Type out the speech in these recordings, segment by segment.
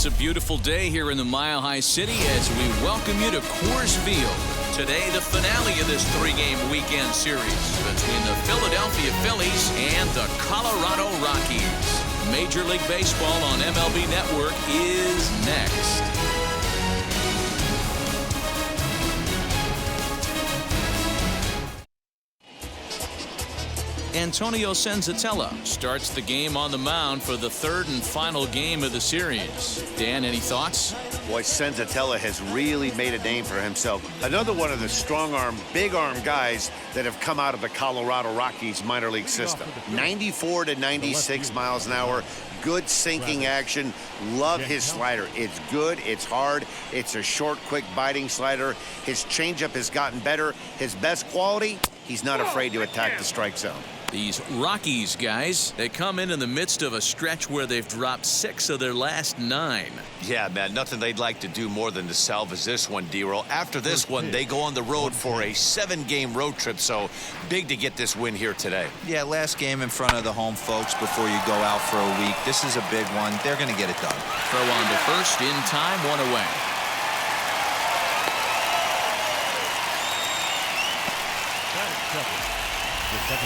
It's a beautiful day here in the Mile High City as we welcome you to Coors Field. Today, the finale of this three-game weekend series between the Philadelphia Phillies and the Colorado Rockies. Major League Baseball on MLB Network is next. Antonio Senzatella starts the game on the mound for the third and final game of the series. Dan, any thoughts? Boy, Senzatella has really made a name for himself. Another one of the strong-arm, big-arm guys that have come out of the Colorado Rockies minor league system. 94 to 96 miles an hour. Good sinking action. Love his slider. It's good. It's hard. It's a short, quick, biting slider. His changeup has gotten better. His best quality, he's not afraid to attack the strike zone. These Rockies guys, they come in the midst of a stretch where they've dropped 6 of their last 9. Yeah, man, nothing they'd like to do more than to salvage this one, D-Roll. After this one, they go on the road for a 7-game road trip, so big to get this win here today. Yeah, last game in front of the home folks before you go out for a week. This is a big one. They're going to get it done. Throw on to first, in time, 1 away.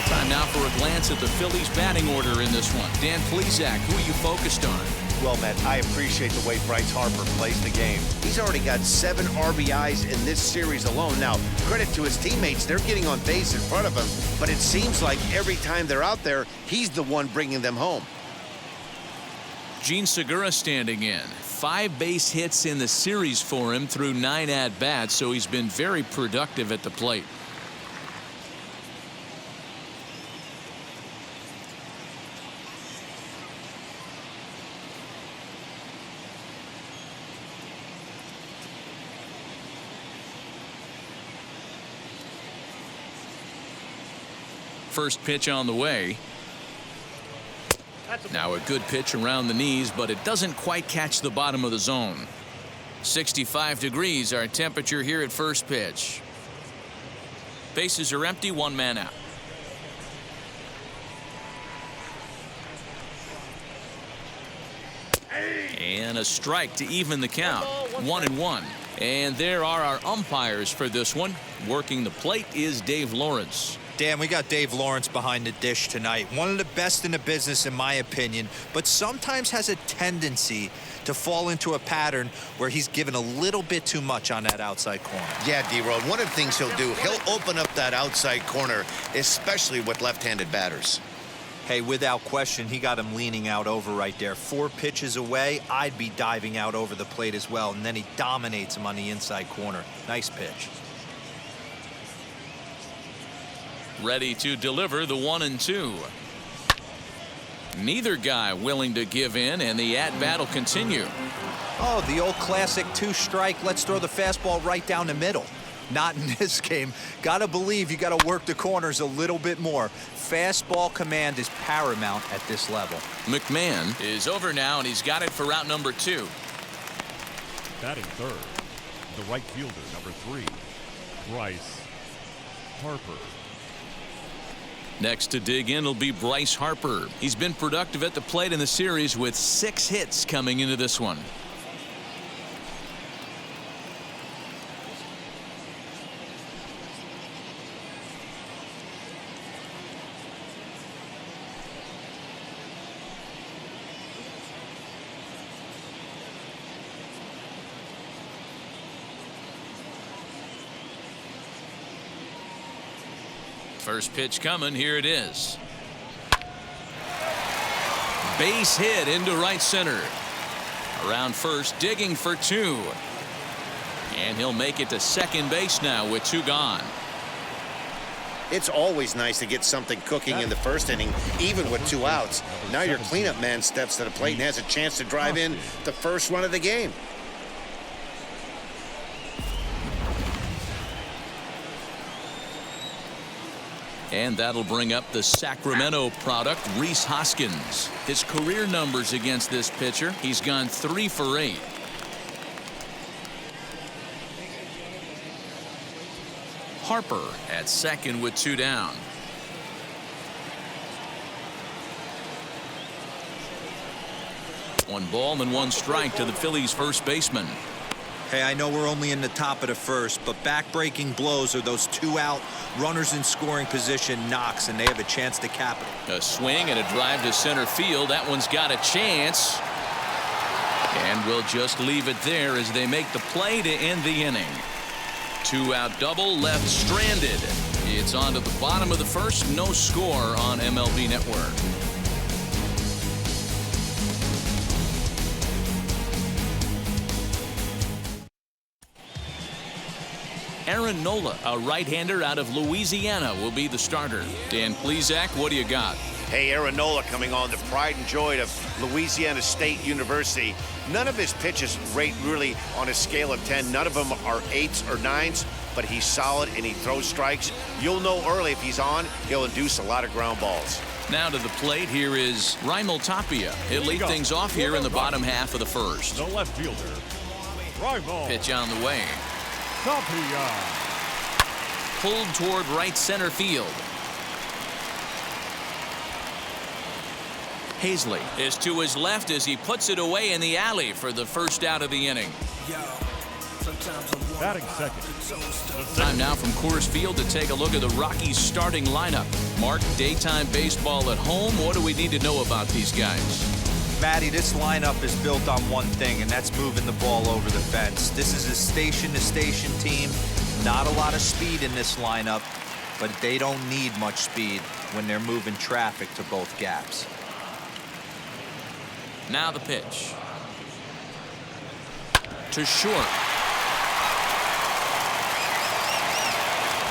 Time now for a glance at the Phillies batting order in this one. Dan Plesac, who are you focused on? Well, Matt, I appreciate the way Bryce Harper plays the game. He's already got 7 RBIs in this series alone. Now, credit to his teammates. They're getting on base in front of him, but it seems like every time they're out there, he's the one bringing them home. Gene Segura standing in. 5 base hits in the series for him through 9 at-bats, so he's been very productive at the plate. First pitch on the way. Now a good pitch around the knees, but it doesn't quite catch the bottom of the zone. 65 degrees our temperature here at first pitch. Bases are empty, 1 man out. And a strike to even the count. 1-1. And there are our umpires for this one. Working the plate is Dave Lawrence. Dan, we got Dave Lawrence behind the dish tonight. One of the best in the business, in my opinion, but sometimes has a tendency to fall into a pattern where he's given a little bit too much on that outside corner. Yeah, D-Roll, one of the things he'll do, he'll open up that outside corner, especially with left-handed batters. Hey, without question, he got him leaning out over right there. 4 pitches away, I'd be diving out over the plate as well, and then he dominates him on the inside corner. Nice pitch. Ready to deliver the 1-2. Neither guy willing to give in, and the at-bat will continue. Oh, the old classic 2-strike. Let's throw the fastball right down the middle. Not in this game. Gotta believe you gotta work the corners a little bit more. Fastball command is paramount at this level. McMahon is over now, and he's got it for route number 2. Batting third, the right fielder, number 3, Bryce Harper. Next to dig in will be Bryce Harper. He's been productive at the plate in the series with 6 hits coming into this one. First pitch coming. Here it is. Base hit into right center. Around first, digging for 2. And he'll make it to second base now with 2 gone. It's always nice to get something cooking in the first inning, even with 2 outs. Now your cleanup man steps to the plate and has a chance to drive in the first run of the game. And that'll bring up the Sacramento product, Rhys Hoskins. His career numbers against this pitcher, he's gone 3 for 8. Harper at second with 2 down. 1 ball and 1 strike to the Phillies first baseman. Hey, I know we're only in the top of the first, but back-breaking blows are those 2-out runners in scoring position knocks, and they have a chance to cap it. A swing and a drive to center field. That one's got a chance. And we'll just leave it there as they make the play to end the inning. 2-out double left stranded. It's on to the bottom of the first. No score on MLB Network. Aaron Nola, a right-hander out of Louisiana, will be the starter. Dan Plesac, what do you got? Hey, Aaron Nola coming on, the pride and joy of Louisiana State University. None of his pitches rate really on a scale of 10. None of them are 8s or 9s, but he's solid and he throws strikes. You'll know early if he's on, he'll induce a lot of ground balls. Now to the plate, here is Raimel Tapia. He'll lead things off here in the bottom half of the first. The left fielder, Raimel Pitch on the way. Tapia. Pulled toward right center field. Hazley is to his left as he puts it away in the alley for the first out of the inning. Batting second. Time now from Coors Field to take a look at the Rockies starting lineup. Mark, daytime baseball at home. What do we need to know about these guys? Matty, this lineup is built on one thing, and that's moving the ball over the fence. This is a station-to-station team. Not a lot of speed in this lineup, but they don't need much speed when they're moving traffic to both gaps. Now the pitch. To short.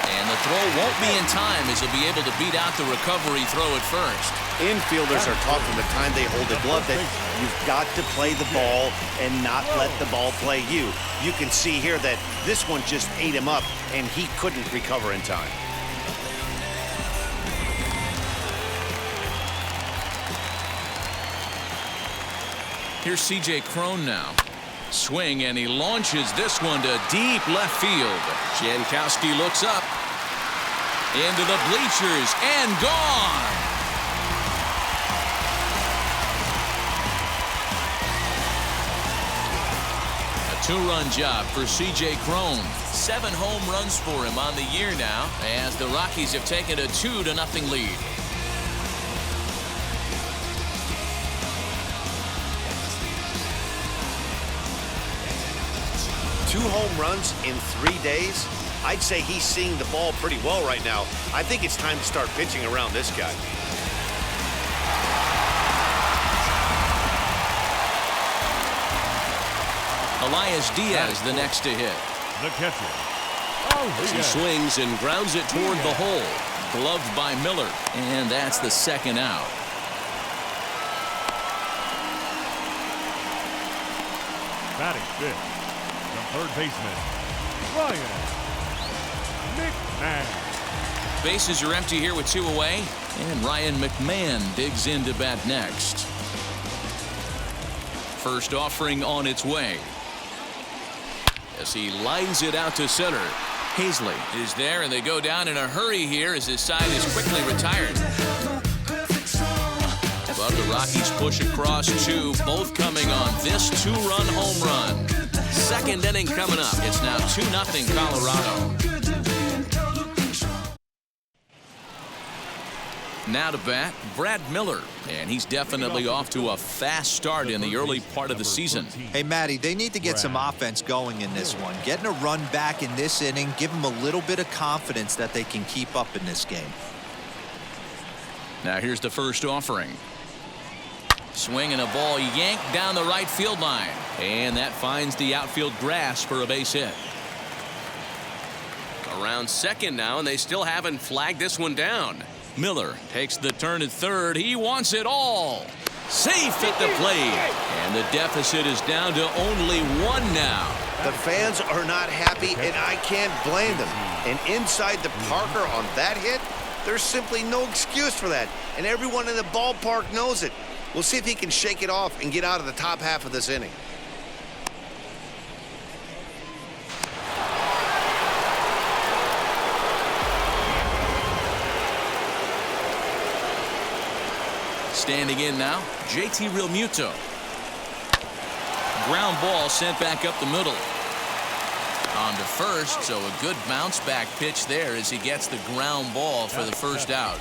And the throw won't be in time as he'll be able to beat out the recovery throw at first. Infielders are taught from the time they hold the glove that you've got to play the ball and not let the ball play you. You can see here that this one just ate him up and he couldn't recover in time. Here's C.J. Cron now. Swing, and he launches this one to deep left field. Jankowski looks up. Into the bleachers and gone. A 2-run job for C.J. Cron. 7 home runs for him on the year now as the Rockies have taken a 2-0 lead. Two home runs in 3 days. I'd say he's seeing the ball pretty well right now. I think it's time to start pitching around this guy. Elias Diaz the next to hit. The catcher. As he swings and grounds it toward the hole. Gloved by Miller. And that's the second out. Batting fifth. The third baseman, Ryan McMahon. Bases are empty here with 2 away. And Ryan McMahon digs in to bat next. First offering on its way. As he lines it out to center. Hazley is there, and they go down in a hurry here as his side is quickly retired. But the Rockies push across 2, both coming on this 2-run home run. Second inning coming up. It's now 2-0 Colorado. Now to bat, Brad Miller. And he's definitely off to a fast start in the early part of the season. Hey, Matty, they need to get some offense going in this one. Getting a run back in this inning, give them a little bit of confidence that they can keep up in this game. Now here's the first offering. Swinging a ball yanked down the right field line. And that finds the outfield grass for a base hit. Around second now, and they still haven't flagged this one down. Miller takes the turn at third. He wants it all. Safe at the plate. And the deficit is down to only 1 now. The fans are not happy, and I can't blame them. And inside the Parker on that hit, there's simply no excuse for that. And everyone in the ballpark knows it. We'll see if he can shake it off and get out of the top half of this inning. Standing in now, JT Realmuto. ground ball sent back up the middle. On to first, so a good bounce back pitch there as he gets the ground ball for the first out.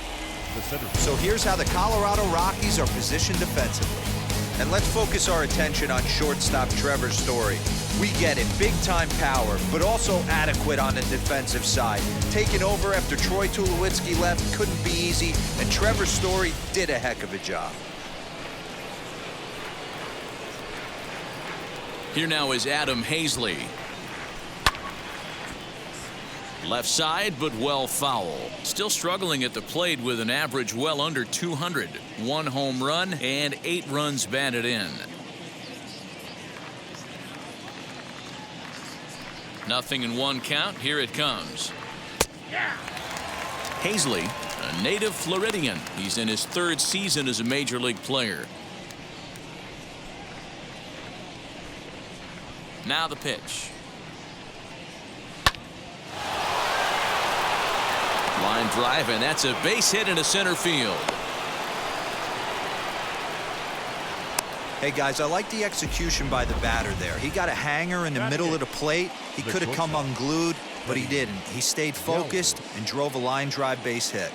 So here's how the Colorado Rockies are positioned defensively. And let's focus our attention on shortstop Trevor Story. We get it, big-time power, but also adequate on the defensive side. Taking over after Troy Tulowitzki left couldn't be easy, and Trevor Story did a heck of a job. Here now is Adam Hazley. Left side, but well foul. Still struggling at the plate with an average well under 200. 1 home run and 8 runs batted in. Nothing in 1 count. Here it comes. Hazley, a native Floridian. He's in his 3rd season as a major league player. Now the pitch. Line drive, and that's a base hit into center field. Hey guys, I like the execution by the batter there. He got a hanger in the middle of the plate. He could have come unglued, but he didn't. He stayed focused and drove a line drive base hit.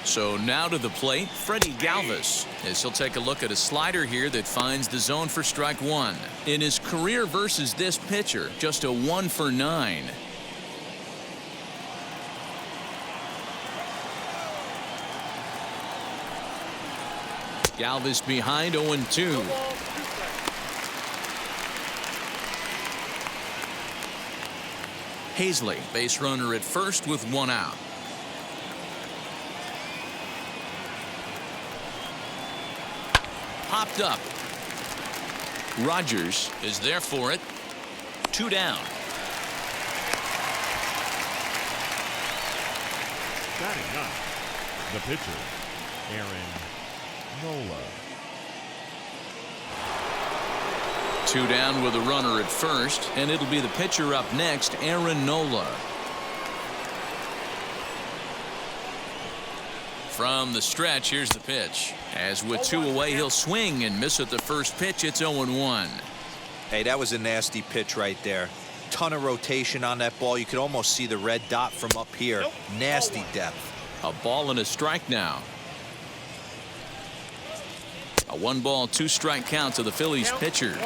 So now to the plate, Freddie Galvis, as he'll take a look at a slider here that finds the zone for strike 1. In his career versus this pitcher, just a 1 for 9. Galvis behind 0-2. Hazley, base runner at first with 1 out. Popped up. Rogers is there for it. 2 down. Batting 9th, the pitcher, Aaron Nola. 2 down with a runner at first, and it'll be the pitcher up next, Aaron Nola. From the stretch, here's the pitch. As with 2 away, he'll swing and miss at the first pitch. It's 0-1. Hey, that was a nasty pitch right there. Ton of rotation on that ball. You could almost see the red dot from up here. Nasty depth. A ball and a strike now. A 1-ball, 2-strike count to the Phillies pitcher.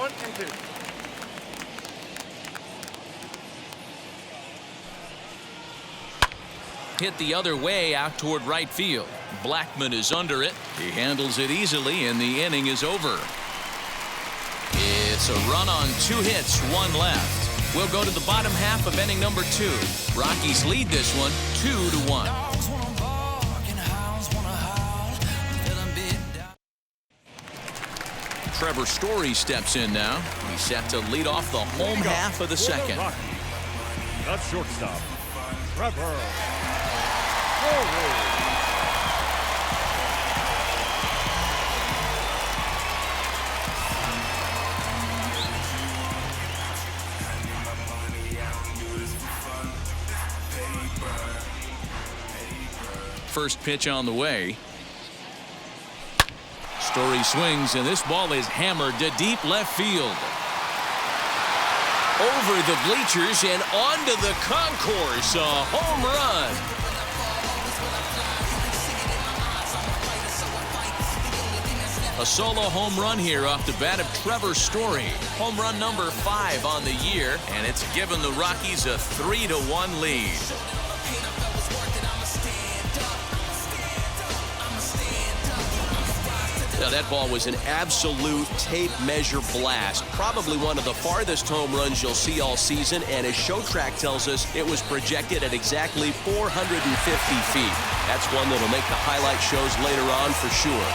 Hit the other way out toward right field. Blackman is under it. He handles it easily, and the inning is over. It's a run on 2 hits, 1 left. We'll go to the bottom half of inning number 2. Rockies lead this one 2-1. Trevor Story steps in now. He's set to lead off the home half of the second. The shortstop, Trevor. First pitch on the way. Story swings, and this ball is hammered to deep left field. Over the bleachers and onto the concourse. A home run. A solo home run here off the bat of Trevor Story. Home run number 5 on the year, and it's given the Rockies a 3-1 lead. Now that ball was an absolute tape measure blast. Probably one of the farthest home runs you'll see all season, and as Show Track tells us, it was projected at exactly 450 feet. That's one that'll make the highlight shows later on for sure.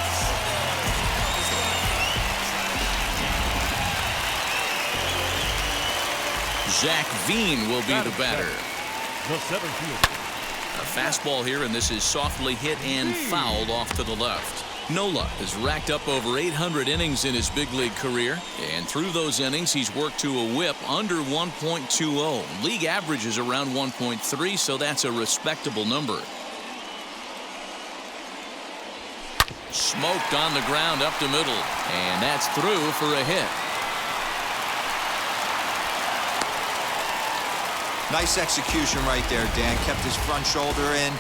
Zach Veen will be the batter. The 7th fielder. A fastball here, and this is softly hit and fouled off to the left. Nola has racked up over 800 innings in his big league career, and through those innings he's worked to a whip under 1.20. League average is around 1.3, so that's a respectable number. Smoked on the ground up the middle, and that's through for a hit. Nice execution right there, Dan. Kept his front shoulder in,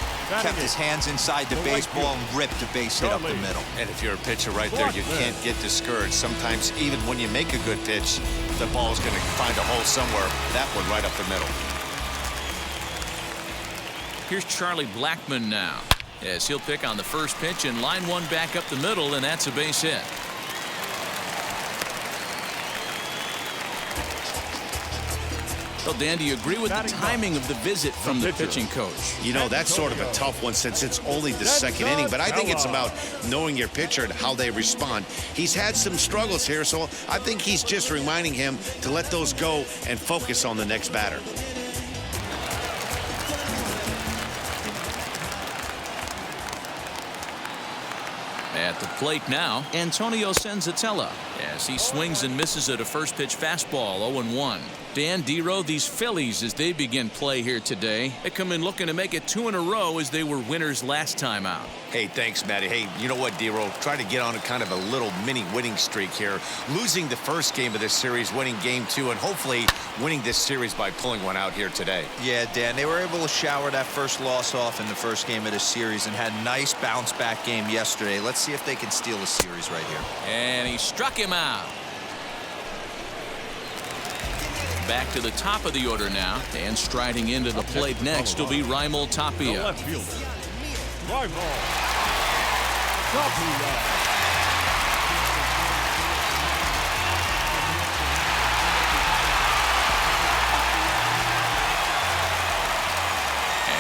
kept his hands inside the baseball, and ripped a base hit up the middle. And if you're a pitcher right there, you can't get discouraged. Sometimes even when you make a good pitch, the ball's going to find a hole somewhere. That one right up the middle. Here's Charlie Blackmon now, as he'll pick on the first pitch and line one back up the middle, and that's a base hit. Well, Dan, do you agree with the timing of the visit from the pitching coach? You know, that's sort of a tough one since it's only the second inning, but I think it's about knowing your pitcher and how they respond. He's had some struggles here, so I think he's just reminding him to let those go and focus on the next batter. At the plate now, Antonio Senzatella, as he swings and misses at a first pitch fastball, 0-1. Dan, Dero, these Phillies, as they begin play here today, they come in looking to make it 2 in a row as they were winners last time out. Hey, thanks, Matty. Hey, you know what, Dero? Try to get on a kind of a little mini winning streak here. Losing the first game of this series, winning game 2, and hopefully winning this series by pulling one out here today. Yeah, Dan, they were able to shower that first loss off in the first game of this series and had a nice bounce back game yesterday. Let's see if they can steal a series right here. And he struck him out. Back to the top of the order now, and striding into the plate next will be Raimel Tapia. Left fielder, Raimel Tapia.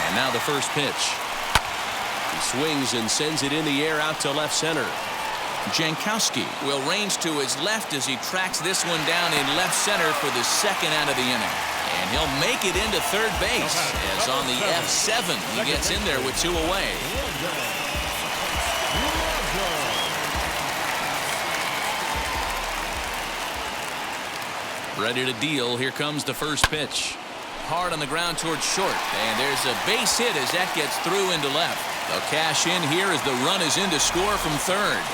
And now the first pitch. He swings and sends it in the air out to left center. Jankowski will range to his left as he tracks this one down in left center for the second out of the inning. And he'll make it into third base as on the F7 he gets in there with 2 away. Ready to deal. Here comes the first pitch. Hard on the ground towards short, and there's a base hit as that gets through into left. They'll cash in here as the run is in to score from third.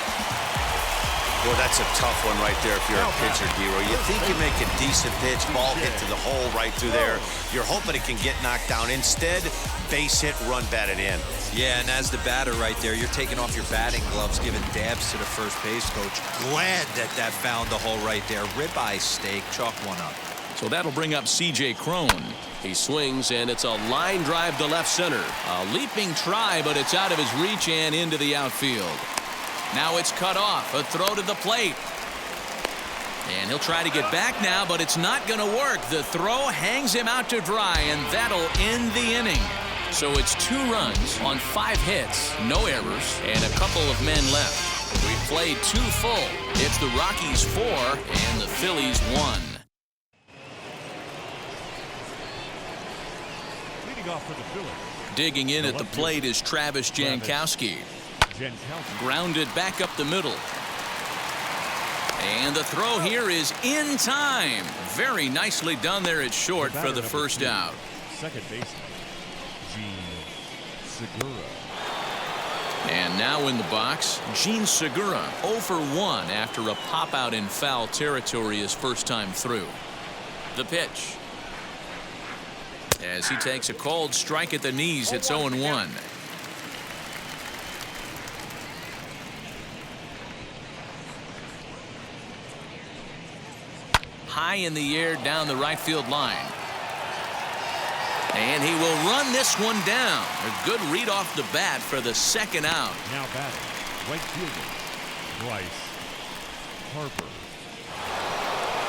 Well, that's a tough one right there if you're a pitcher, Dero. You think you make a decent pitch, ball hit to the hole right through there. You're hoping it can get knocked down. Instead, base hit, run batted in. Yeah, and as the batter right there, you're taking off your batting gloves, giving dabs to the first base coach. Glad that that found the hole right there. Ribeye steak, chalk one up. So that'll bring up C.J. Cron. He swings, and it's a line drive to left center. A leaping try, but it's out of his reach and into the outfield. Now it's cut off. A throw to the plate. And he'll try to get back now, but it's not going to work. The throw hangs him out to dry, and that'll end the inning. So it's 2 runs on 5 hits, no errors, and a couple of men left. We've played 2 full. It's the Rockies 4 and the Phillies 1. Off for the Phillies. Digging in at the plate is Travis Jankowski. Grounded back up the middle. And the throw here is in time. Very nicely done there at short for the first out. Second baseman, Segura. And now in the box, Gene Segura, 0 for 1 after a pop out in foul territory his first time through. The pitch. As he takes a cold strike at the knees, it's 0-1. High in the air down the right field line. And he will run this one down. A good read off the bat for the second out. Now batting, right fielder, Bryce Harper.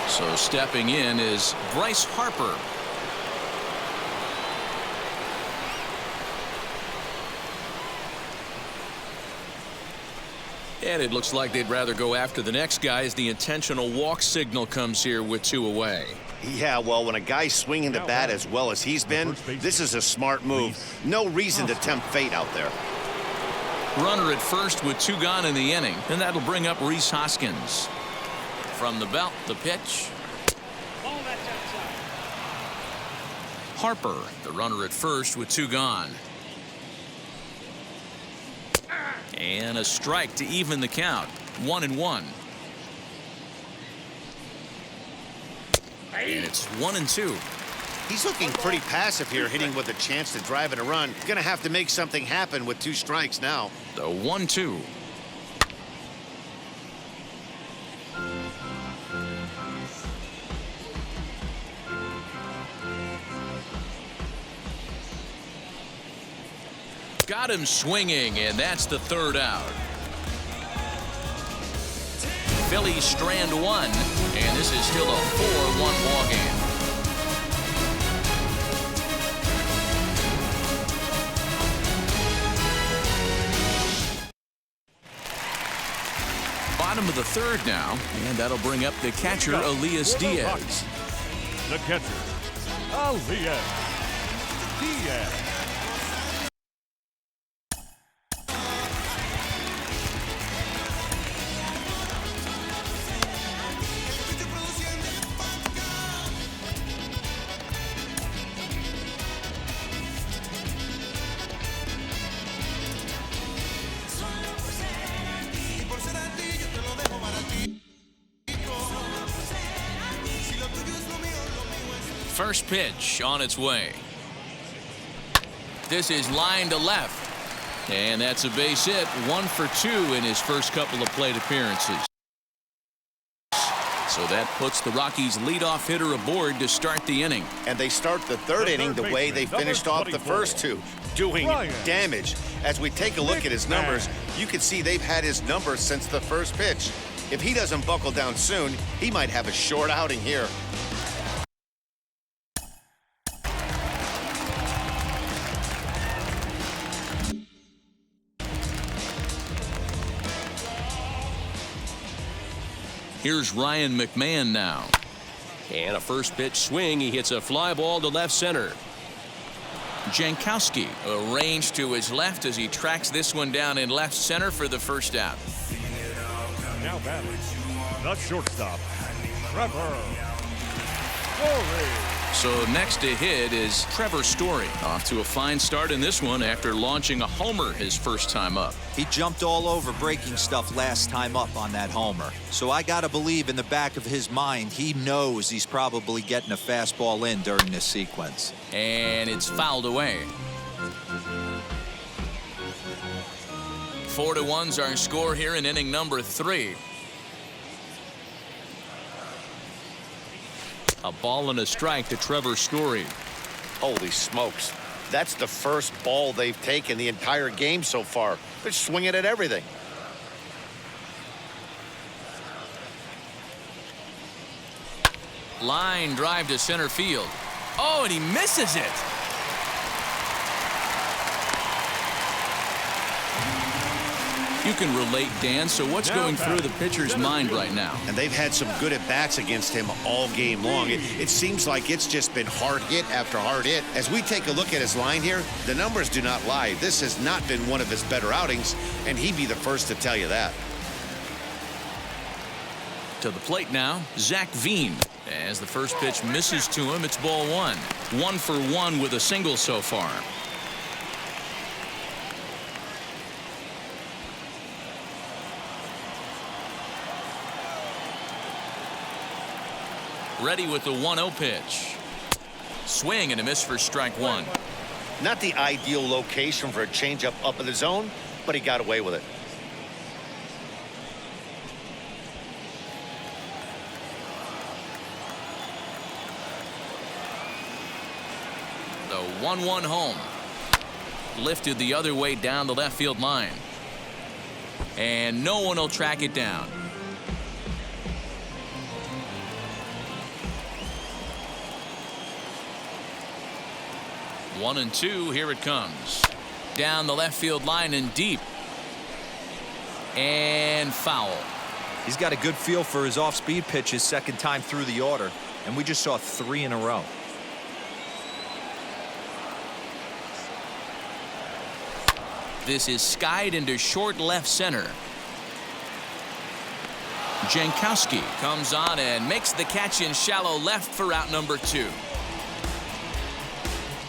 So stepping in is Bryce Harper. And it looks like they'd rather go after the next guy as the intentional walk signal comes here with 2 away. Yeah, well, when a guy's swinging the bat as well as he's been, this is a smart move. No reason to tempt fate out there. Runner at first with 2 gone in the inning, and that'll bring up Rhys Hoskins. From the belt, the pitch. Harper, the runner at first with 2 gone. And a strike to even the count. 1-1. And it's 1-2. He's looking pretty passive here, hitting with a chance to drive in a run. Gonna have to make something happen with 2 strikes now. The 1-2. Got him swinging, and that's the 3rd out. Phillies strand 1, and this is still a 4-1 ball game. Bottom of the 3rd now, and that'll bring up the catcher, Elias Diaz. The catcher, Elias Diaz. First pitch on its way. This is line to left. And that's a base hit. 1 for 2 in his first couple of plate appearances. So that puts the Rockies leadoff hitter aboard to start the inning. And they start the 3rd inning the way they finished off the first 2, doing damage. As we take a look at his numbers, you can see they've had his numbers since the first pitch. If he doesn't buckle down soon, he might have a short outing here. Here's Ryan McMahon now. And a first pitch swing. He hits a fly ball to left center. Jankowski arranged to his left as he tracks this one down in left center for the first out. Now batting, the shortstop, Trevor Story. So next to hit is Trevor Story. Off to a fine start in this one after launching a homer his first time up. He jumped all over breaking stuff last time up on that homer. So I got to believe in the back of his mind, he knows he's probably getting a fastball in during this sequence. And it's fouled away. 4-1's our score here in inning number 3. A ball and a strike to Trevor Story. Holy smokes. That's the first ball they've taken the entire game so far. They're swinging at everything. Line drive to center field. Oh, and he misses it. You can relate, Dan. So what's going through the pitcher's mind right now? And they've had some good at-bats against him all game long. It seems like it's just been hard hit after hard hit. As we take a look at his line here, the numbers do not lie. This has not been one of his better outings, and he'd be the first to tell you that. To the plate now, Zach Veen. As the first pitch misses to him, it's ball 1. 1 for 1 with a single so far. Ready with the 1-0 pitch. Swing and a miss for strike 1. Not the ideal location for a changeup up in the zone, but he got away with it. The 1-1 home. Lifted the other way down the left field line. And no one will track it down. One and two, here it comes. Down the left field line and deep. And foul. He's got a good feel for his off-speed pitches second time through the order, and we just saw 3 in a row. This is skied into short left center. Jankowski comes on and makes the catch in shallow left for out number 2.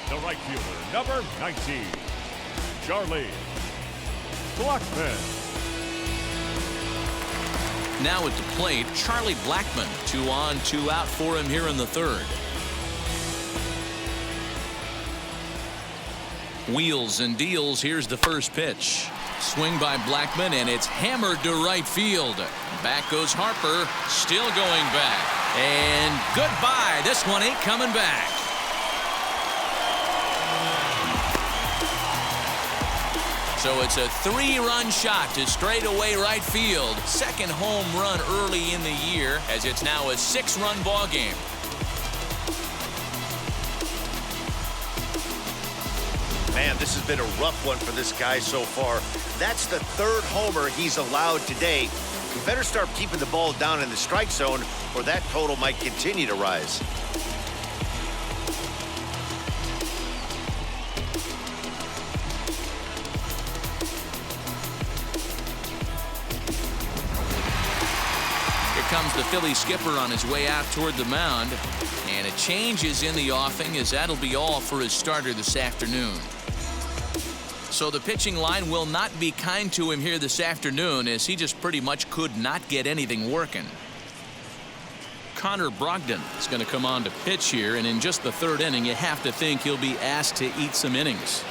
The right fielder, number 19, Charlie Blackmon. Now at the plate, Charlie Blackmon. 2 on, 2 out for him here in the 3rd. Wheels and deals. Here's the first pitch. Swing by Blackmon, and it's hammered to right field. Back goes Harper, still going back. And goodbye. This one ain't coming back. So it's a 3-run shot to straightaway right field. Second home run early in the year, as it's now a 6-run ball game. Man, this has been a rough one for this guy so far. That's the 3rd homer he's allowed today. He better start keeping the ball down in the strike zone, or that total might continue to rise. Here comes the Philly skipper on his way out toward the mound. And a change is in the offing, as that'll be all for his starter this afternoon. So the pitching line will not be kind to him here this afternoon, as he just pretty much could not get anything working. Connor Brogdon is going to come on to pitch here, and in just the 3rd inning, you have to think he'll be asked to eat some innings.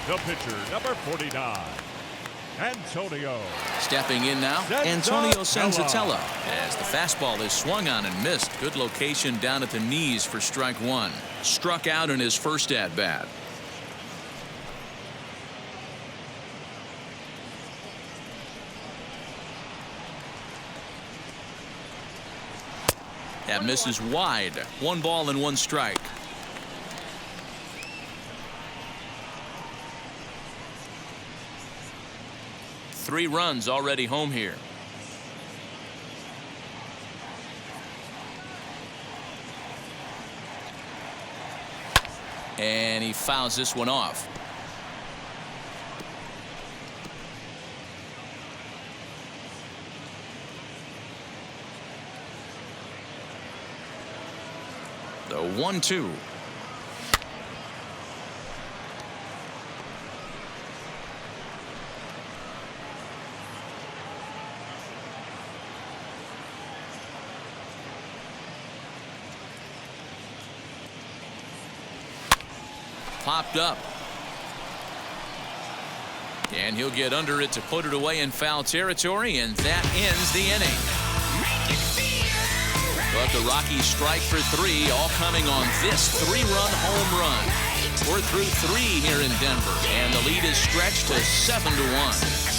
The pitcher, number 49, Antonio. Stepping in now, Antonio Senzatella, as the fastball is swung on and missed. Good location down at the knees for strike 1. Struck out in his first at-bat. That misses wide. 1 ball and 1 strike. Three runs already home here. And he fouls this one off. The 1-2. Popped up. And he'll get under it to put it away in foul territory, and that ends the inning. But the Rockies strike for 3, all coming on this 3-run home run. We're through 3 here in Denver, and the lead is stretched to 7-1.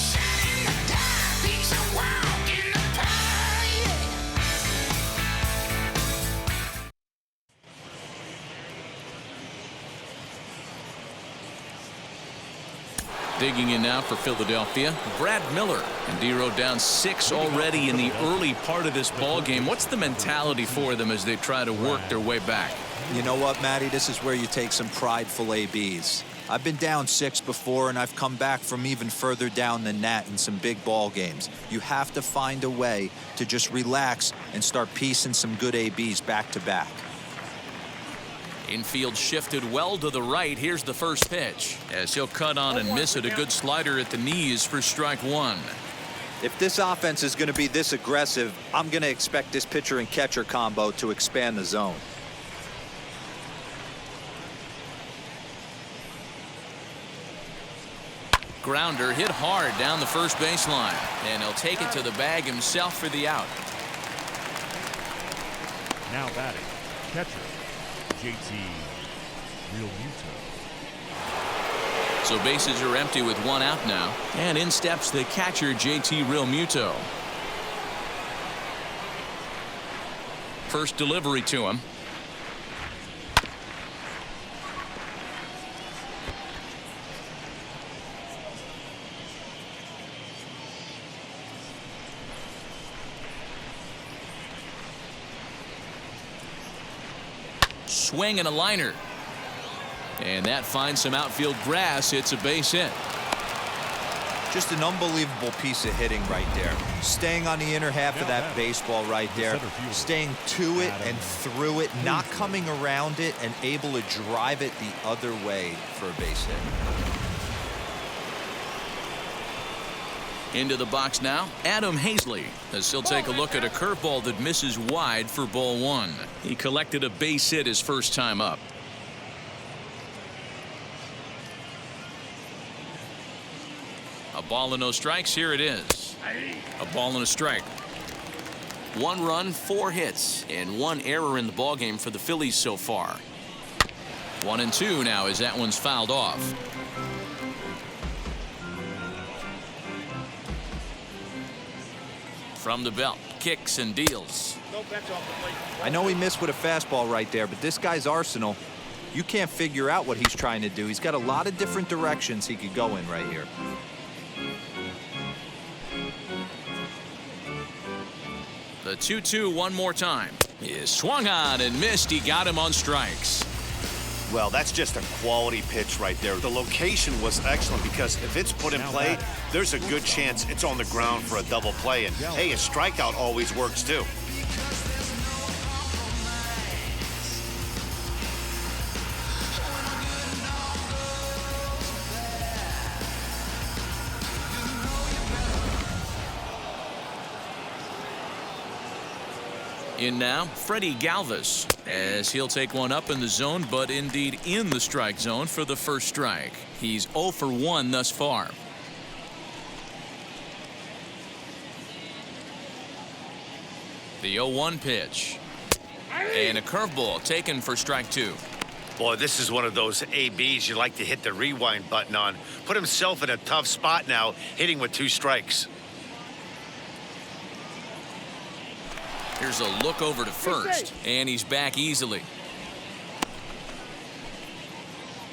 Digging in now for Philadelphia, Brad Miller. And Dero down 6 already in the early part of this ball game. What's the mentality for them as they try to work their way back? You know what, Matty? This is where you take some prideful ABs. I've been down 6 before, and I've come back from even further down than that in some big ball games. You have to find a way to just relax and start piecing some good ABs back to back. Infield shifted well to the right. Here's the first pitch, as he'll cut on and miss it. A good slider at the knees for strike 1. If this offense is going to be this aggressive, I'm going to expect this pitcher and catcher combo to expand the zone. Grounder hit hard down the first baseline, and he'll take it to the bag himself for the out. Now batting, catcher, JT Realmuto. So bases are empty with 1 out now, and in steps the catcher, JT Realmuto. First delivery to him. Swing and a liner. And that finds some outfield grass. It's a base hit. Just an unbelievable piece of hitting right there. Staying on the inner half of that baseball right there. Staying to it and through it, not coming around it, and able to drive it the other way for a base hit. Into the box now, Adam Hazley, as he'll take a look at a curveball that misses wide for ball one. He collected a base hit his first time up. A ball and no strikes. Here it is. A ball and a strike. 1 run, 4 hits, and 1 error in the ballgame for the Phillies so far. 1-2 now as that one's fouled off. From the belt, kicks and deals. I know he missed with a fastball right there, but this guy's arsenal, you can't figure out what he's trying to do. He's got a lot of different directions he could go in right here. The 2-2 one more time. He swung on and missed. He got him on strikes. Well, that's just a quality pitch right there. The location was excellent because if it's put in play, there's a good chance it's on the ground for a double play. And hey, a strikeout always works too. In now, Freddie Galvis, as he'll take one up in the zone, but indeed in the strike zone for the first strike. He's 0 for 1 thus far. The 0-1 pitch. And a curveball taken for strike 2. Boy, this is one of those ABs you like to hit the rewind button on. Put himself in a tough spot now, hitting with 2 strikes. Here's a look over to first, and he's back easily.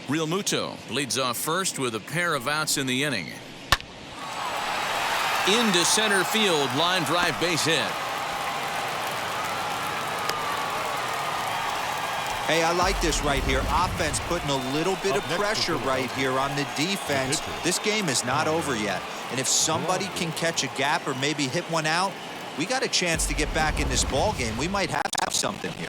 Real Muto leads off first with a pair of outs in the inning. Into center field, line drive base hit. Hey, I like this right here. Offense putting a little bit of pressure right here on the defense. This game is not over yet. And if somebody can catch a gap or maybe hit one out, we got a chance to get back in this ball game. We might have something here.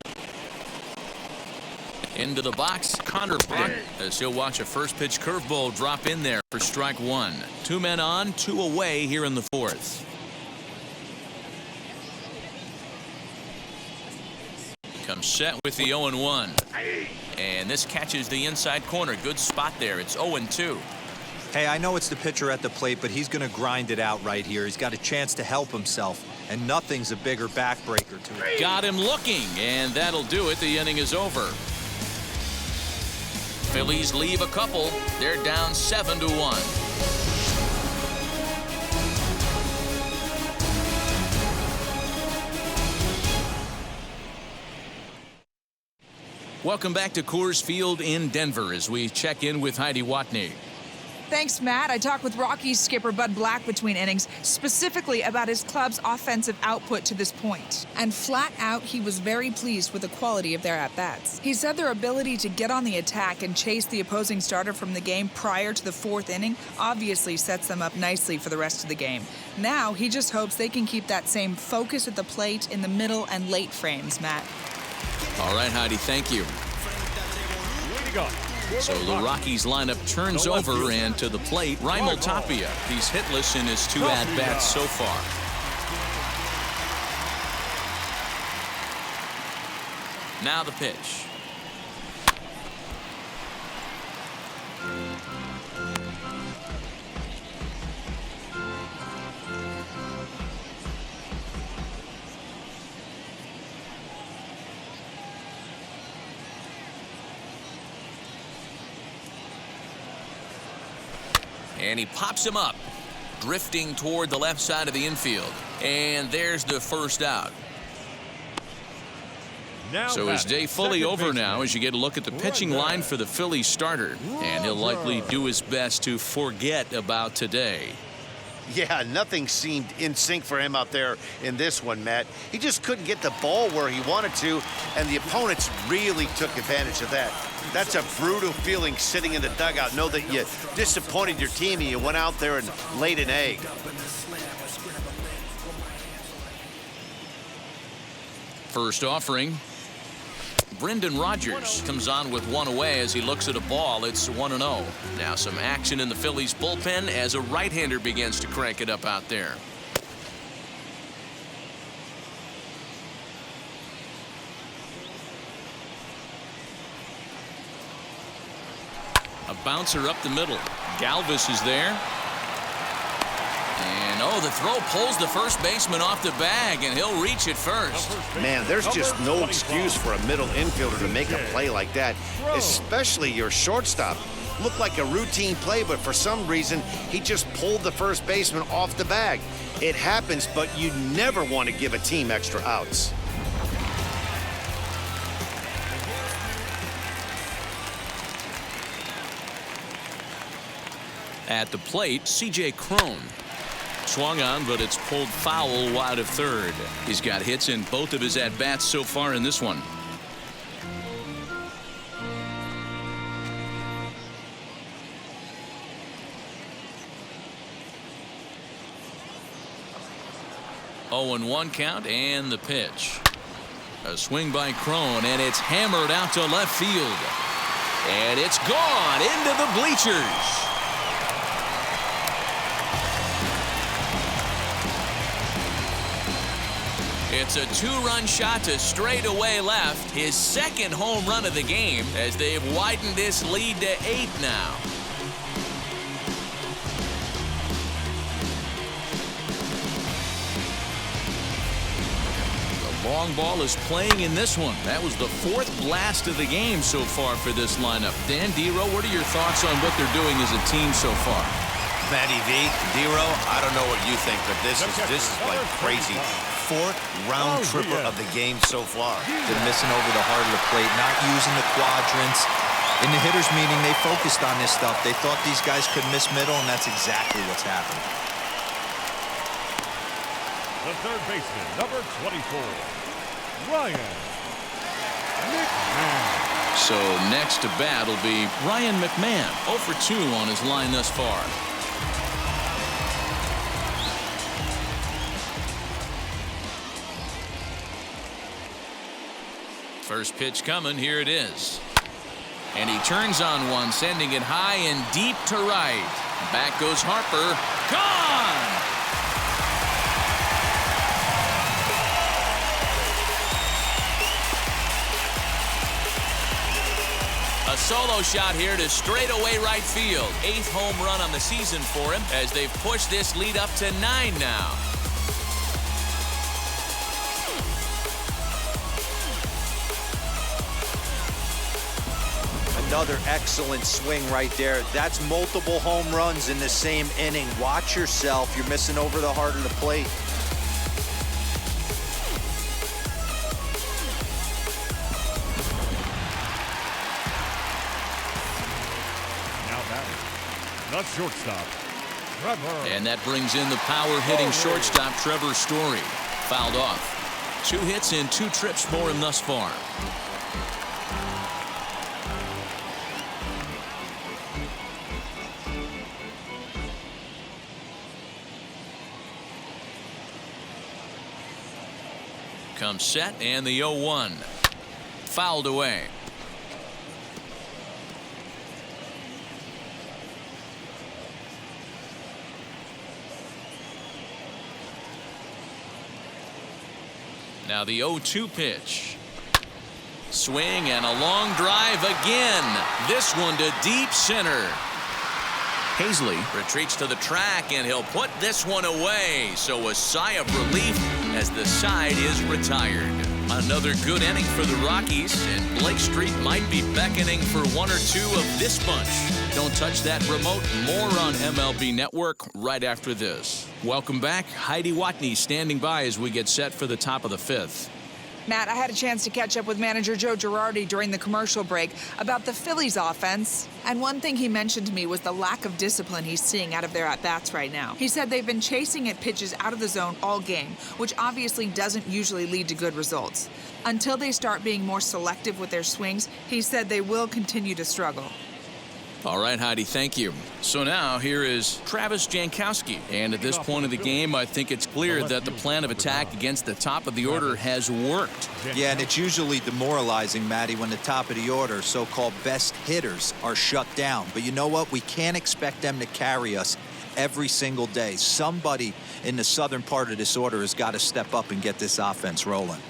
Into the box, Connor Brock, as he'll watch a first pitch curveball drop in there for strike 1. 2 men on, 2 away here in the 4th. Comes set with the 0-1. And this catches the inside corner. Good spot there. It's 0-2. Hey, I know it's the pitcher at the plate, but he's going to grind it out right here. He's got a chance to help himself, and nothing's a bigger backbreaker to it. Got him looking, and that'll do it. The inning is over. Phillies leave a couple. They're down 7-1. Welcome back to Coors Field in Denver as we check in with Heidi Watney. Thanks, Matt. I talked with Rockies skipper Bud Black between innings, specifically about his club's offensive output to this point. And flat out, he was very pleased with the quality of their at-bats. He said their ability to get on the attack and chase the opposing starter from the game prior to the 4th inning obviously sets them up nicely for the rest of the game. Now, he just hopes they can keep that same focus at the plate in the middle and late frames, Matt. All right, Heidi, thank you. Way to go. So the Rockies lineup turns over, and to the plate, Raimel Tapia. He's hitless in his 2 at-bats so far. Now the pitch. And he pops him up, drifting toward the left side of the infield. And there's the first out. So his day fully over now as you get a look at the pitching line for the Phillies starter. And he'll likely do his best to forget about today. Yeah, nothing seemed in sync for him out there in this one, Matt. He just couldn't get the ball where he wanted to, and the opponents really took advantage of that. That's a brutal feeling sitting in the dugout. Know that you disappointed your team and you went out there and laid an egg. First offering. Brendan Rodgers comes on with one away as he looks at a ball. It's 1-0. Now some action in the Phillies bullpen as a right-hander begins to crank it up out there. A bouncer up the middle. Galvis is there. And the throw pulls the first baseman off the bag, and he'll reach it first. Man, there's just no excuse for a middle infielder to make a play like that, especially your shortstop. Looked like a routine play, but for some reason, he just pulled the first baseman off the bag. It happens, but you never want to give a team extra outs. At the plate, C.J. Cron. Swung on, but it's pulled foul wide of third. He's got hits in both of his at-bats so far in this one. Oh, and 1 count, and the pitch. A swing by Cron, and it's hammered out to left field. And it's gone into the bleachers. It's a 2-run shot to straightaway left. His second home run of the game as they've widened this lead to 8 now. The long ball is playing in this one. That was the 4th blast of the game so far for this lineup. Dan Dero, what are your thoughts on what they're doing as a team so far? Matty V, Dero, I don't know what you think, but this is like crazy. 4th round tripper of the game so far. They're missing over the heart of the plate, not using the quadrants. In the hitters meeting, they focused on this stuff. They thought these guys could miss middle, and that's exactly what's happened. The third baseman, number 24, Ryan McMahon. So next to bat will be Ryan McMahon. 0 for 2 on his line thus far. First pitch coming. Here it is. And he turns on one, sending it high and deep to right. Back goes Harper. Gone! A solo shot here to straightaway right field. 8th home run on the season for him as they've pushed this lead up to 9 now. Another excellent swing right there. That's multiple home runs in the same inning. Watch yourself. You're missing over the heart of the plate. Now batting, the shortstop, Trevor. And that brings in the power-hitting shortstop, Trevor Story. Fouled off. 2 hits and 2 trips for him thus far. Comes set, and the 0-1. Fouled away. Now the 0-2 pitch. Swing and a long drive again. This one to deep center. Hazley retreats to the track, and he'll put this one away. So a sigh of relief as the side is retired. Another good inning for the Rockies, and Blake Street might be beckoning for 1 or 2 of this bunch. Don't touch that remote. More on MLB Network right after this. Welcome back. Heidi Watney standing by as we get set for the top of the 5th. Matt, I had a chance to catch up with manager Joe Girardi during the commercial break about the Phillies offense. And one thing he mentioned to me was the lack of discipline he's seeing out of their at-bats right now. He said they've been chasing at pitches out of the zone all game, which obviously doesn't usually lead to good results. Until they start being more selective with their swings, he said they will continue to struggle. All right, Heidi, thank you. So now here is Travis Jankowski. And at this point of the game, I think it's clear that the plan of attack against the top of the order has worked. Yeah, and it's usually demoralizing, Matty, when the top of the order, so-called best hitters, are shut down. But you know what? We can't expect them to carry us every single day. Somebody in the southern part of this order has got to step up and get this offense rolling.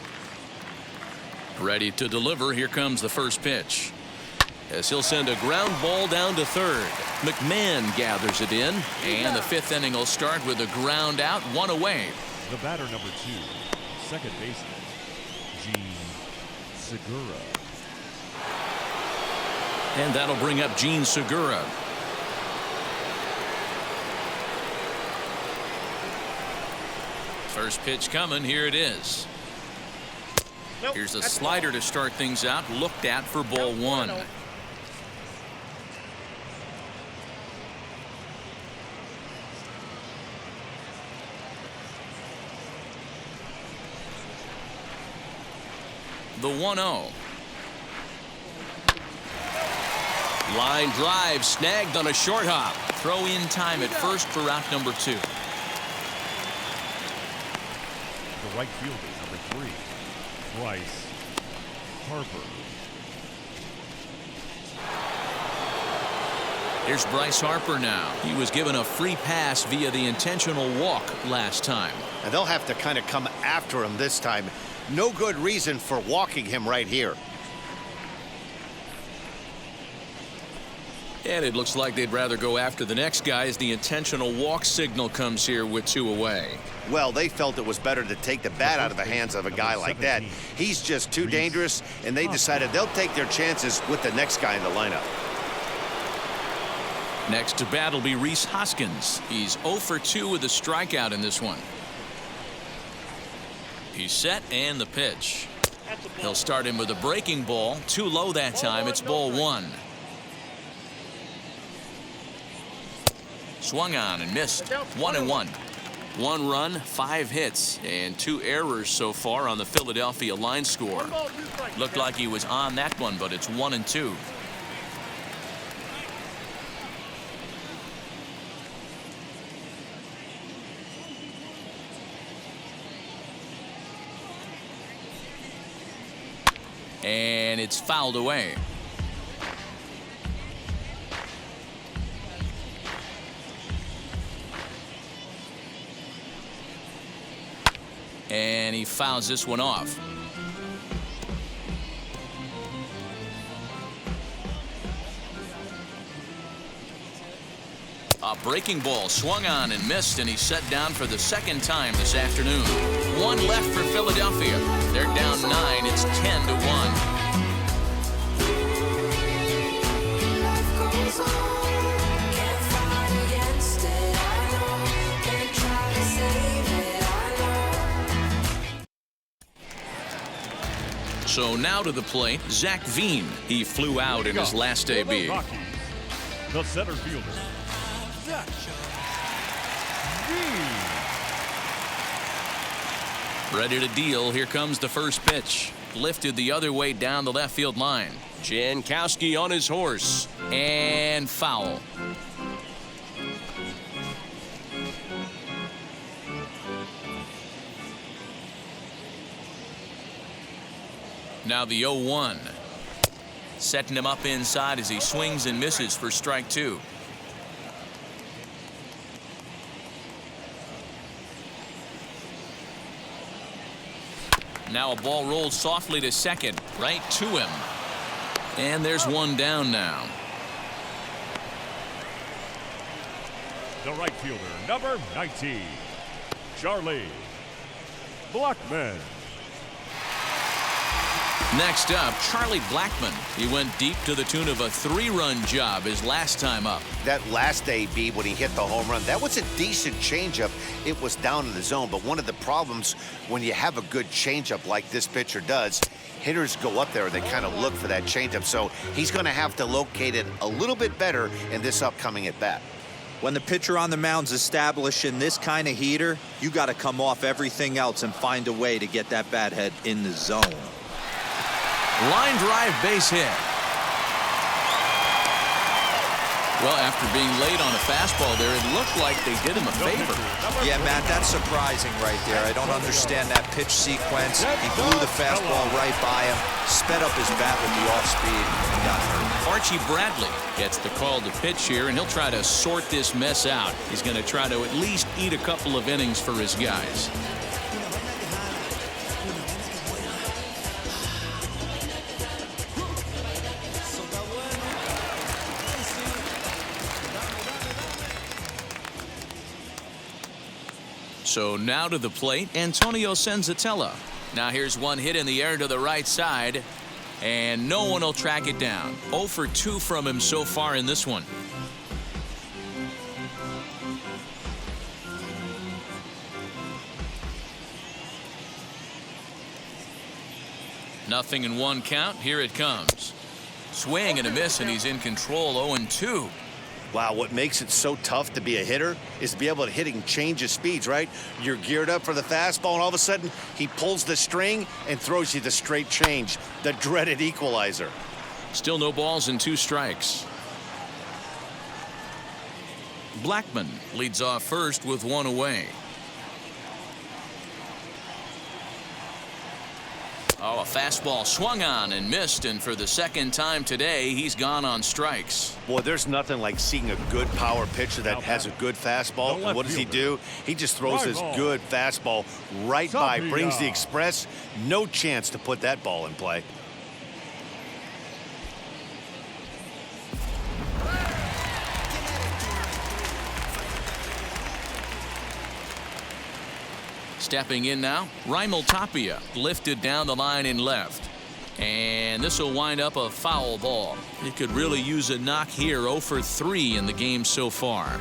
Ready to deliver. Here comes the first pitch. As he'll send a ground ball down to third. McMahon gathers it in, and the fifth inning will start with a ground out, one away. The batter, number 2, second baseman, Gene Segura. And that'll bring up Gene Segura. First pitch coming. Here it is. Here's a slider to start things out, looked at for ball 1. The 1-0. Line drive snagged on a short hop. Throw in time at first for out number 2. The right fielder, number 3, Bryce Harper. Here's Bryce Harper now. He was given a free pass via the intentional walk last time. And they'll have to kind of come after him this time. No good reason for walking him right here. And it looks like they'd rather go after the next guy as the intentional walk signal comes here with 2 away. Well, they felt it was better to take the bat out of the hands of a guy like that. He's just too dangerous, and they decided they'll take their chances with the next guy in the lineup. Next to bat will be Rhys Hoskins. He's 0 for 2 with a strikeout in this one. He's set, and the pitch. He'll start him with a breaking ball. Too low that time. It's ball 1. Swung on and missed. 1-1. 1 run, 5 hits, and 2 errors so far on the Philadelphia line score. Looked like he was on that one, but it's 1-2. And it's fouled away. And he fouls this one off. A breaking ball swung on and missed, and he's set down for the second time this afternoon. 1 left for Philadelphia. They're down 9. It's 10-1. So now to the plate, Zach Veen. He flew out in his last AB. Rockies, the center fielder, Zach Veen. Ready to deal. Here comes the first pitch. Lifted the other way down the left field line. Jankowski on his horse. And foul. Now the 0-1. Setting him up inside as he swings and misses for strike 2. Now a ball rolls softly to second, right to him. And there's one down now. The right fielder, number 19, Charlie Blackmon. Next up, Charlie Blackmon. He went deep to the tune of a 3-run job his last time up. That last AB when he hit the home run, that was a decent changeup. It was down in the zone, but one of the problems when you have a good changeup like this pitcher does, hitters go up there and they kind of look for that changeup. So he's going to have to locate it a little bit better in this upcoming at-bat. When the pitcher on the mound's establishing this kind of heater, you got to come off everything else and find a way to get that bat head in the zone. Line drive base hit. Well, after being late on a fastball there, it looked like they did him a favor. Yeah, Matt, that's surprising right there. I don't understand that pitch sequence. He blew the fastball right by him, sped up his bat with the off-speed, and got hurt. Archie Bradley gets the call to pitch here, and he'll try to sort this mess out. He's going to try to at least eat a couple of innings for his guys. So now to the plate, Antonio Senzatella. Now here's one hit in the air to the right side, and no one will track it down. 0 for 2 from him so far in this one. Nothing in 1 count. Here it comes. Swing and a miss, and he's in control. 0-2. Wow, what makes it so tough to be a hitter is to be able to hit and change his speeds, right? You're geared up for the fastball, and all of a sudden, he pulls the string and throws you the straight change, the dreaded equalizer. Still no balls and 2 strikes. Blackmon leads off first with 1 away. Oh, a fastball swung on and missed, and for the second time today, he's gone on strikes. Boy, there's nothing like seeing a good power pitcher that has a good fastball. And what does he do? He just throws this good fastball right by, brings the express. No chance to put that ball in play. Stepping in now, Raimel Tapia lifted down the line in left. And this will wind up a foul ball. It could really use a knock here. 0 for 3 in the game so far.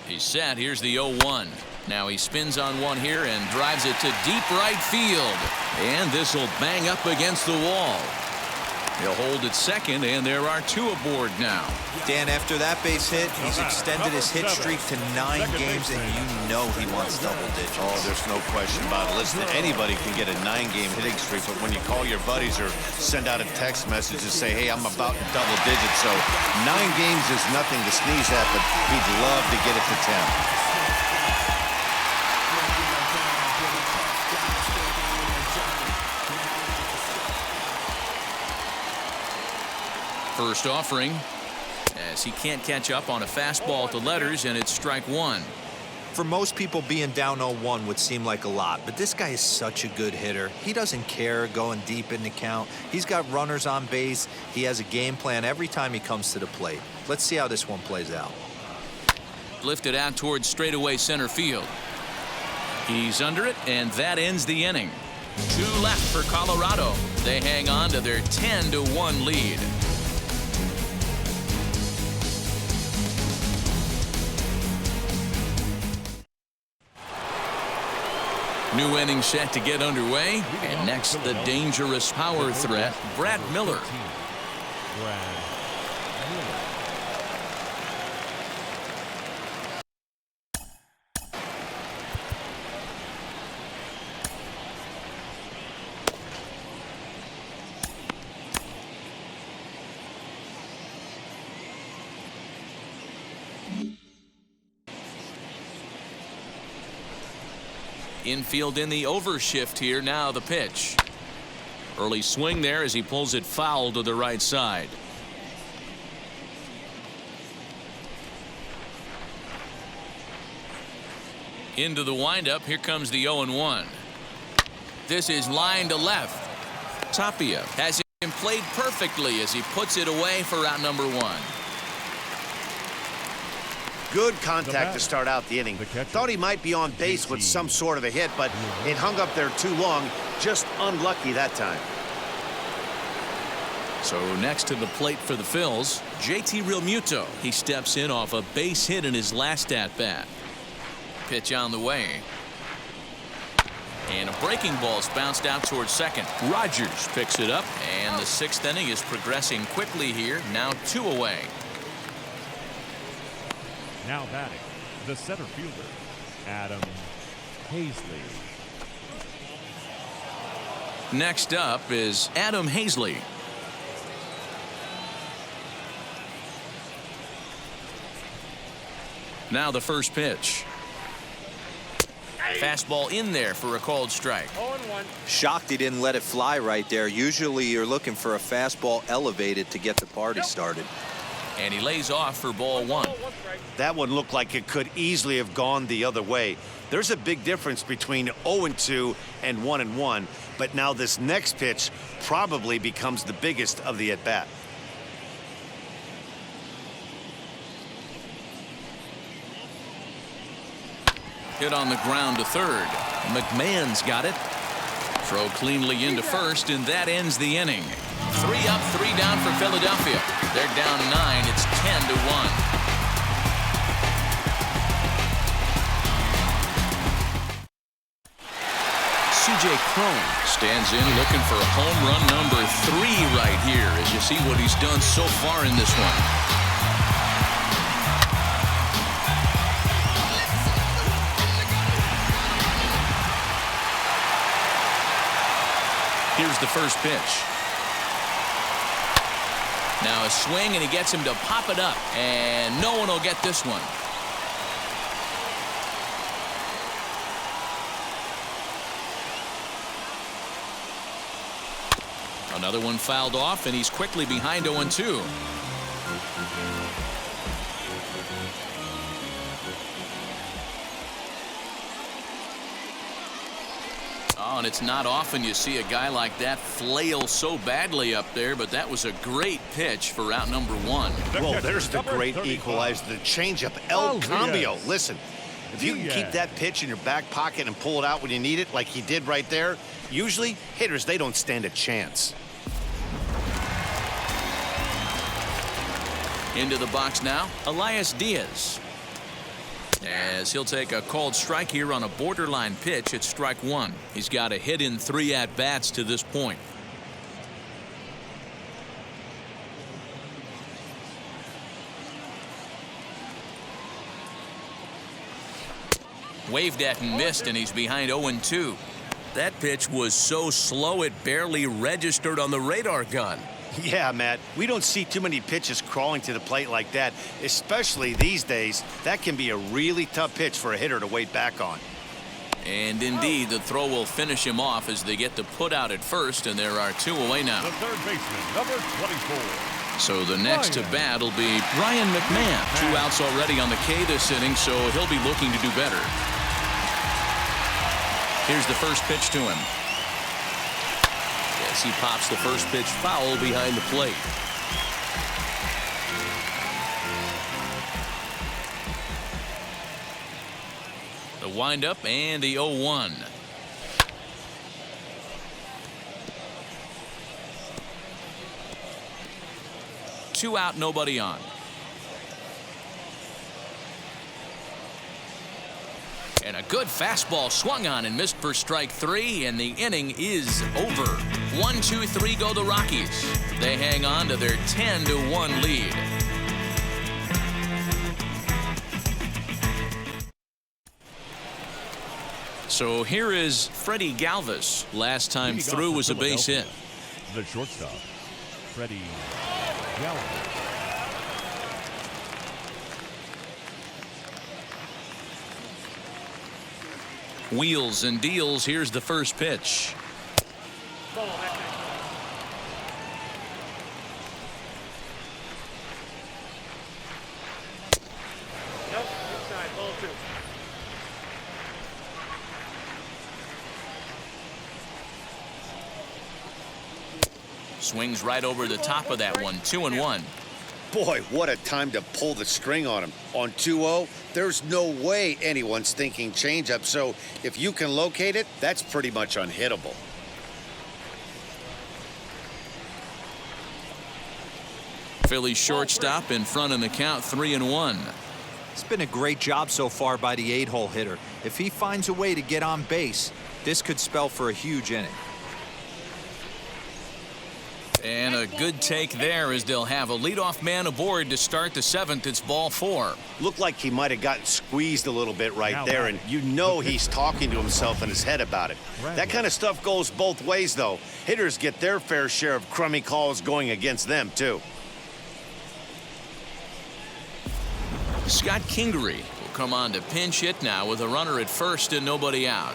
He's set. Here's the 0-1. Now he spins on one here and drives it to deep right field. And this will bang up against the wall. He'll hold at second, and there are 2 aboard now. Dan, after that base hit, he's extended his hit streak to 9 games, and you know he wants double digits. Oh, there's no question about it. Listen, anybody can get a 9-game hitting streak, but when you call your buddies or send out a text message and say, hey, I'm about in double digits, so 9 games is nothing to sneeze at, but he'd love to get it to 10. First offering, as he can't catch up on a fastball to letters, and it's strike 1. For most people, being down 0-1 would seem like a lot, but this guy is such a good hitter. He doesn't care going deep in the count. He's got runners on base. He has a game plan every time he comes to the plate. Let's see how this one plays out. Lifted out towards straightaway center field. He's under it, and that ends the inning. 2 left for Colorado. They hang on to their 10-1 lead. New inning set to get underway, and next the dangerous power threat, Brad Miller. Infield in the overshift here. Now the pitch. Early swing there as he pulls it foul to the right side. Into the windup. Here comes the 0-1. This is line to left. Tapia has him played perfectly as he puts it away for out number 1. Good contact to start out the inning. Thought he might be on base with some sort of a hit, but it hung up there too long. Just unlucky that time. So next to the plate for the Phils, JT Realmuto. He steps in off a base hit in his last at-bat. Pitch on the way. And a breaking ball's bounced out towards second. Rogers picks it up, and the 6th inning is progressing quickly here. Now 2 away. Now batting, the center fielder, Adam Hazley. Next up is Adam Hazley. Now the first pitch. Fastball in there for a called strike. Shocked he didn't let it fly right there. Usually you're looking for a fastball elevated to get the party started. And he lays off for ball 1. That one looked like it could easily have gone the other way. There's a big difference between 0-2 and 1-1, but now this next pitch probably becomes the biggest of the at-bat. Hit on the ground to third. McMahon's got it. Throw cleanly into first, and that ends the inning. 3 up, 3 down for Philadelphia. They're down 9. It's 10-1. C.J. Cron stands in looking for home run number 3 right here as you see what he's done so far in this one. Here's the first pitch. Now a swing, and he gets him to pop it up, and no one will get this one. Another one fouled off, and he's quickly behind 0-2. Oh, and it's not often you see a guy like that flail so badly up there, but that was a great pitch for out number 1. Well, there's the great equalizer, the changeup, El Cambio. Listen, if you can keep that pitch in your back pocket and pull it out when you need it, like he did right there, usually hitters, they don't stand a chance. Into the box now, Elias Diaz. As he'll take a called strike here on a borderline pitch at strike 1. He's got a hit in 3 at-bats to this point. Waved at and missed, and he's behind 0-2. That pitch was so slow it barely registered on the radar gun. Yeah, Matt, we don't see too many pitches crawling to the plate like that, especially these days. That can be a really tough pitch for a hitter to wait back on. And indeed, the throw will finish him off as they get to put out at first, and there are 2 away now. The third baseman, number 24. So the next to bat will be Ryan McMahon. 2 outs already on the K this inning, so he'll be looking to do better. Here's the first pitch to him. As he pops the first pitch foul behind the plate. The windup and the 0-1. Two out, nobody on. And a good fastball swung on and missed for strike 3, and the inning is over. 1-2-3 go the Rockies. They hang on to their 10-1 lead. So here is Freddie Galvis. Last time through was a base hit. The shortstop, Freddie Galvis. Wheels and deals. Here's the first pitch. Swings right over the top of that one. 2-1. Boy, what a time to pull the string on him. On 2-0, there's no way anyone's thinking changeup, so if you can locate it, that's pretty much unhittable. Phillies shortstop in front in the count, 3-1. It's been a great job so far by the 8-hole hitter. If he finds a way to get on base, this could spell for a huge inning. And a good take there as they'll have a leadoff man aboard to start the 7th. It's ball 4. Looked like he might have gotten squeezed a little bit right there, and you know he's talking to himself in his head about it. That kind of stuff goes both ways, though. Hitters get their fair share of crummy calls going against them, too. Scott Kingery will come on to pinch hit now with a runner at first and nobody out.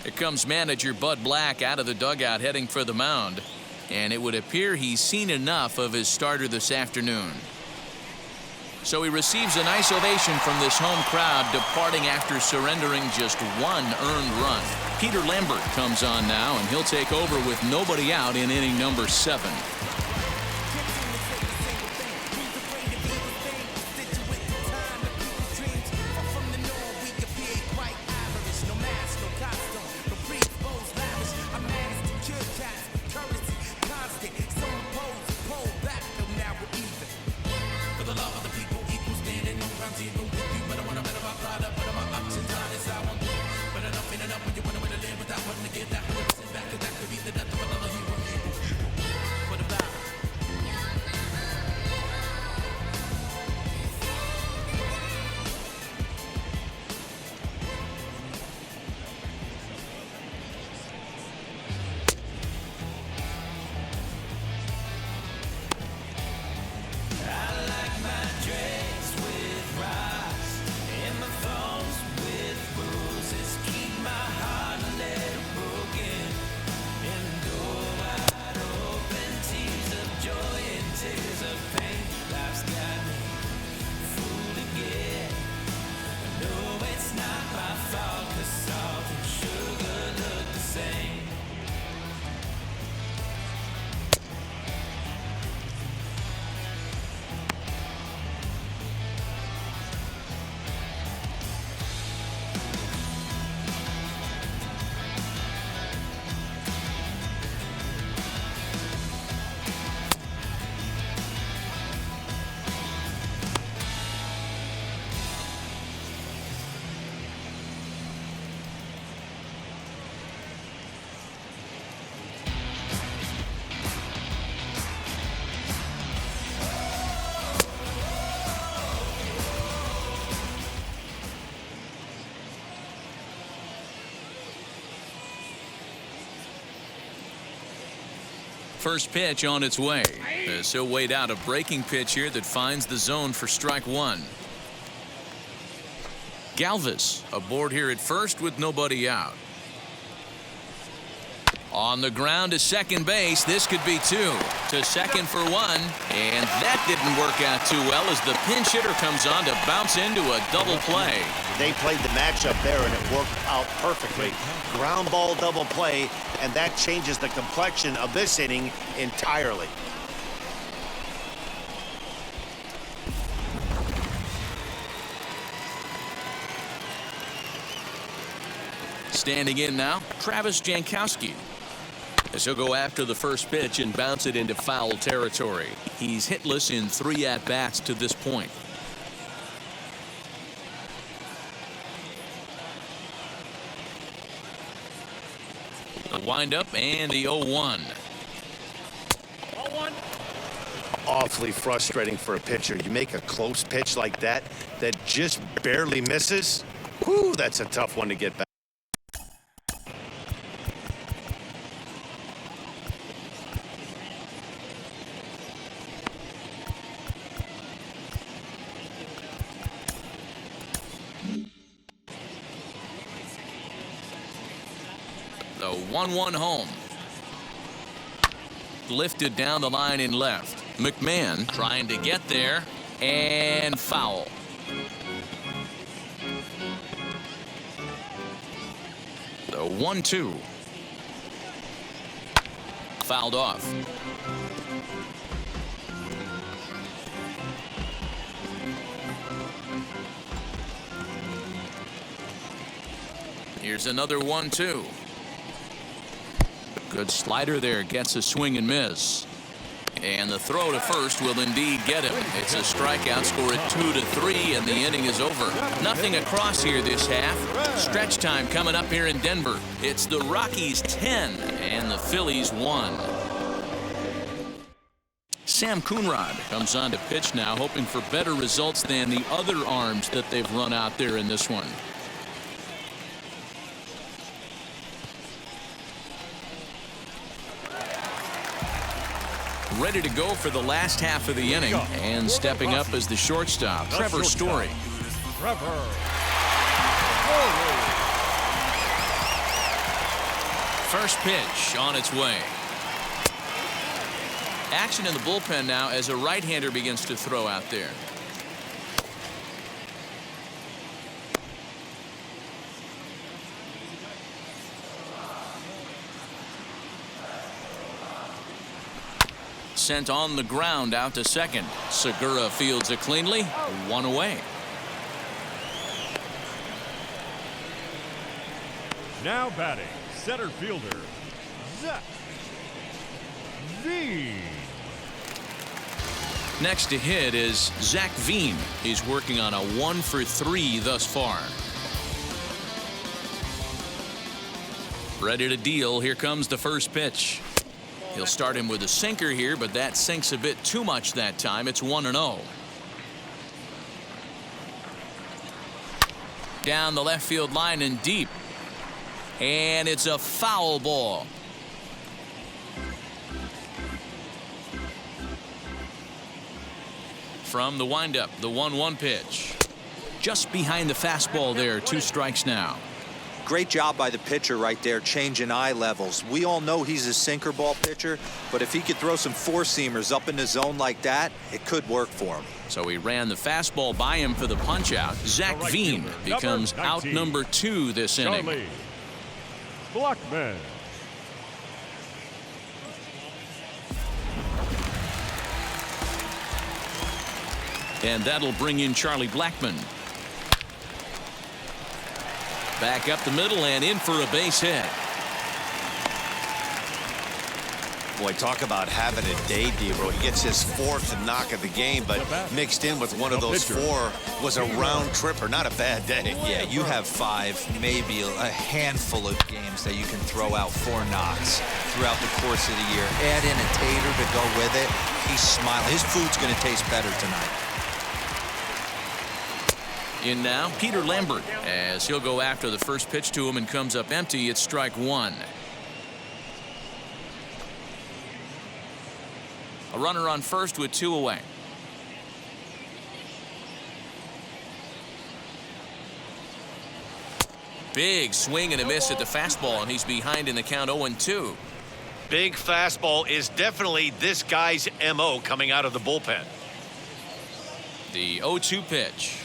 Here comes manager Bud Black out of the dugout heading for the mound. And it would appear he's seen enough of his starter this afternoon. So he receives a nice ovation from this home crowd, departing after surrendering just 1 earned run. Peter Lambert comes on now, and he'll take over with nobody out in inning number 7. First pitch on its way. As he'll wait out a breaking pitch here that finds the zone for strike 1. Galvis aboard here at first with nobody out. On the ground to second base. This could be 2. To second for 1. And that didn't work out too well as the pinch hitter comes on to bounce into a double play. They played the matchup there, and it worked out perfectly. Ground ball double play, and that changes the complexion of this inning entirely. Standing in now, Travis Jankowski. As he'll go after the first pitch and bounce it into foul territory. He's hitless in 3 at-bats to this point. The windup and the 0-1. Awfully frustrating for a pitcher. You make a close pitch like that just barely misses. Whew, that's a tough one to get back. 1-1 home. Lifted down the line in left. McMahon trying to get there, and foul. The 1-2. Fouled off. Here's another 1-2. Good slider there, gets a swing and miss. And the throw to first will indeed get him. It's a strikeout, score it 2-3, and the inning is over. Nothing across here this half. Stretch time coming up here in Denver. It's the Rockies 10 and the Phillies 1. Sam Coonrod comes on to pitch now, hoping for better results than the other arms that they've run out there in this one. Ready to go for the last half of the inning, and stepping up as the shortstop, Trevor Story. First pitch on its way. Action in the bullpen now as a right-hander begins to throw out there. Sent on the ground out to second. Segura fields it cleanly. 1 away. Now batting, center fielder, Zach Veen. Next to hit is Zach Veen. He's working on a 1-for-3 thus far. Ready to deal. Here comes the first pitch. He'll start him with a sinker here, but that sinks a bit too much that time. It's 1-0. Down the left field line and deep. And it's a foul ball. From the windup, the 1-1 pitch. Just behind the fastball there. 2 strikes now. Great job by the pitcher right there, changing eye levels. We all know he's a sinker ball pitcher, but if he could throw some four-seamers up in the zone like that, it could work for him. So he ran the fastball by him for the punch-out. Zach Veen becomes out number 2 this inning. Blackman. And that'll bring in Charlie Blackman. Back up the middle and in for a base hit. Boy, talk about having a day, Dero. He gets his 4th knock of the game, but mixed in with one of those 4 was a round tripper. Not a bad day. Yeah, you have 5, maybe a handful of games that you can throw out 4 knocks throughout the course of the year. Add in a tater to go with it. He's smiling. His food's going to taste better tonight. In now, Peter Lambert, as he'll go after the first pitch to him and comes up empty. It's strike 1. A runner on first with 2 away. Big swing and a miss at the fastball, and he's behind in the count 0-2. Big fastball is definitely this guy's MO coming out of the bullpen. The 0-2 pitch.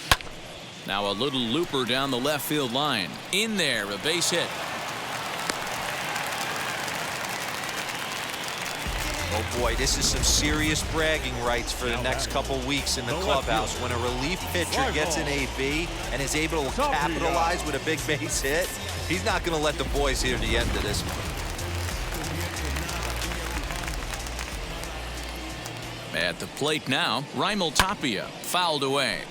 Now a little looper down the left field line. In there, a base hit. Oh boy, this is some serious bragging rights for the next couple weeks in the clubhouse. When a relief pitcher gets an AB and is able to capitalize with a big base hit, he's not going to let the boys hear the end of this one. At the plate now, Raimel Tapia fouled away.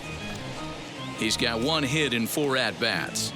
He's got 1 hit in 4 at-bats.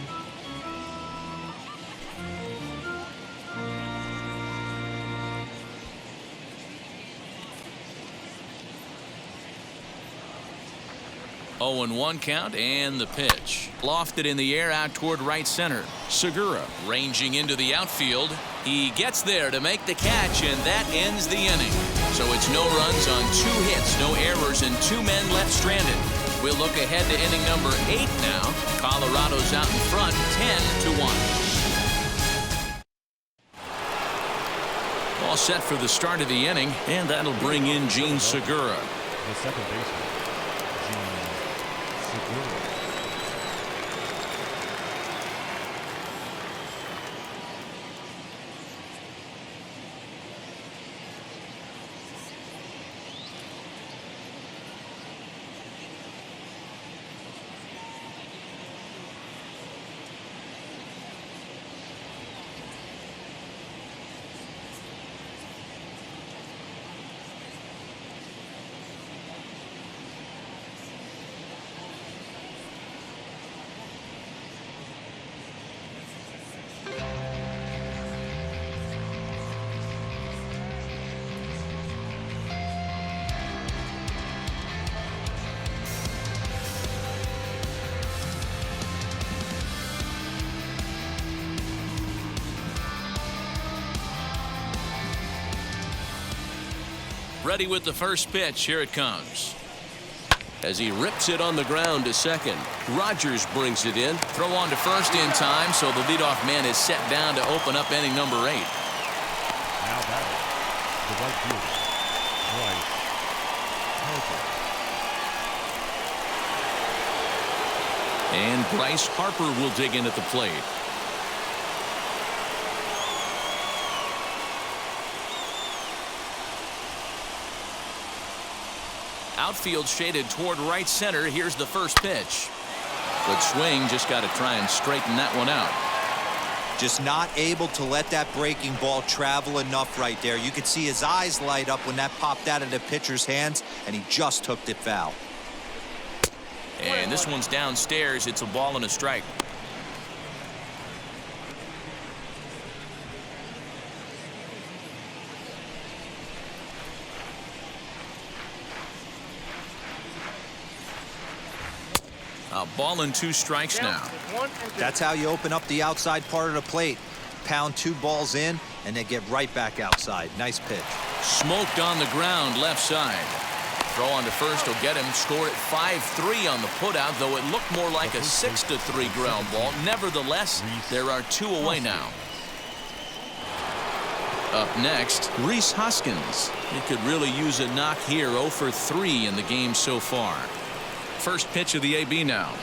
Oh, and 1 count, and the pitch. Lofted in the air out toward right center. Segura ranging into the outfield. He gets there to make the catch, and that ends the inning. So it's no runs on 2 hits, no errors, and 2 men left stranded. We'll look ahead to inning number 8 now. Colorado's out in front, 10-1. All set for the start of the inning, and that'll bring in Gene Segura. The second baseman, Gene Segura. Ready with the first pitch. Here it comes. As he rips it on the ground to second. Rogers brings it in. Throw on to first in time, so the leadoff man is set down to open up inning number 8. Now batting, the right fielder, Bryce Harper. And Bryce Harper will dig in at the plate. Outfield shaded toward right center. Here's the first pitch. Good swing. Just got to try and straighten that one out. Just not able to let that breaking ball travel enough right there. You could see his eyes light up when that popped out of the pitcher's hands, and he just hooked it foul. And this one's downstairs. It's a ball and a strike. A ball and 2 strikes now. That's how you open up the outside part of the plate. Pound 2 balls in, and they get right back outside. Nice pitch. Smoked on the ground left side. Throw on to first will get him. Score at 5-3 on the putout, though it looked more like a 6-3 ground ball. Nevertheless, there are 2 away now. Up next, Rhys Hoskins. He could really use a knock here. 0 for 3 in the game so far. First pitch of the AB now.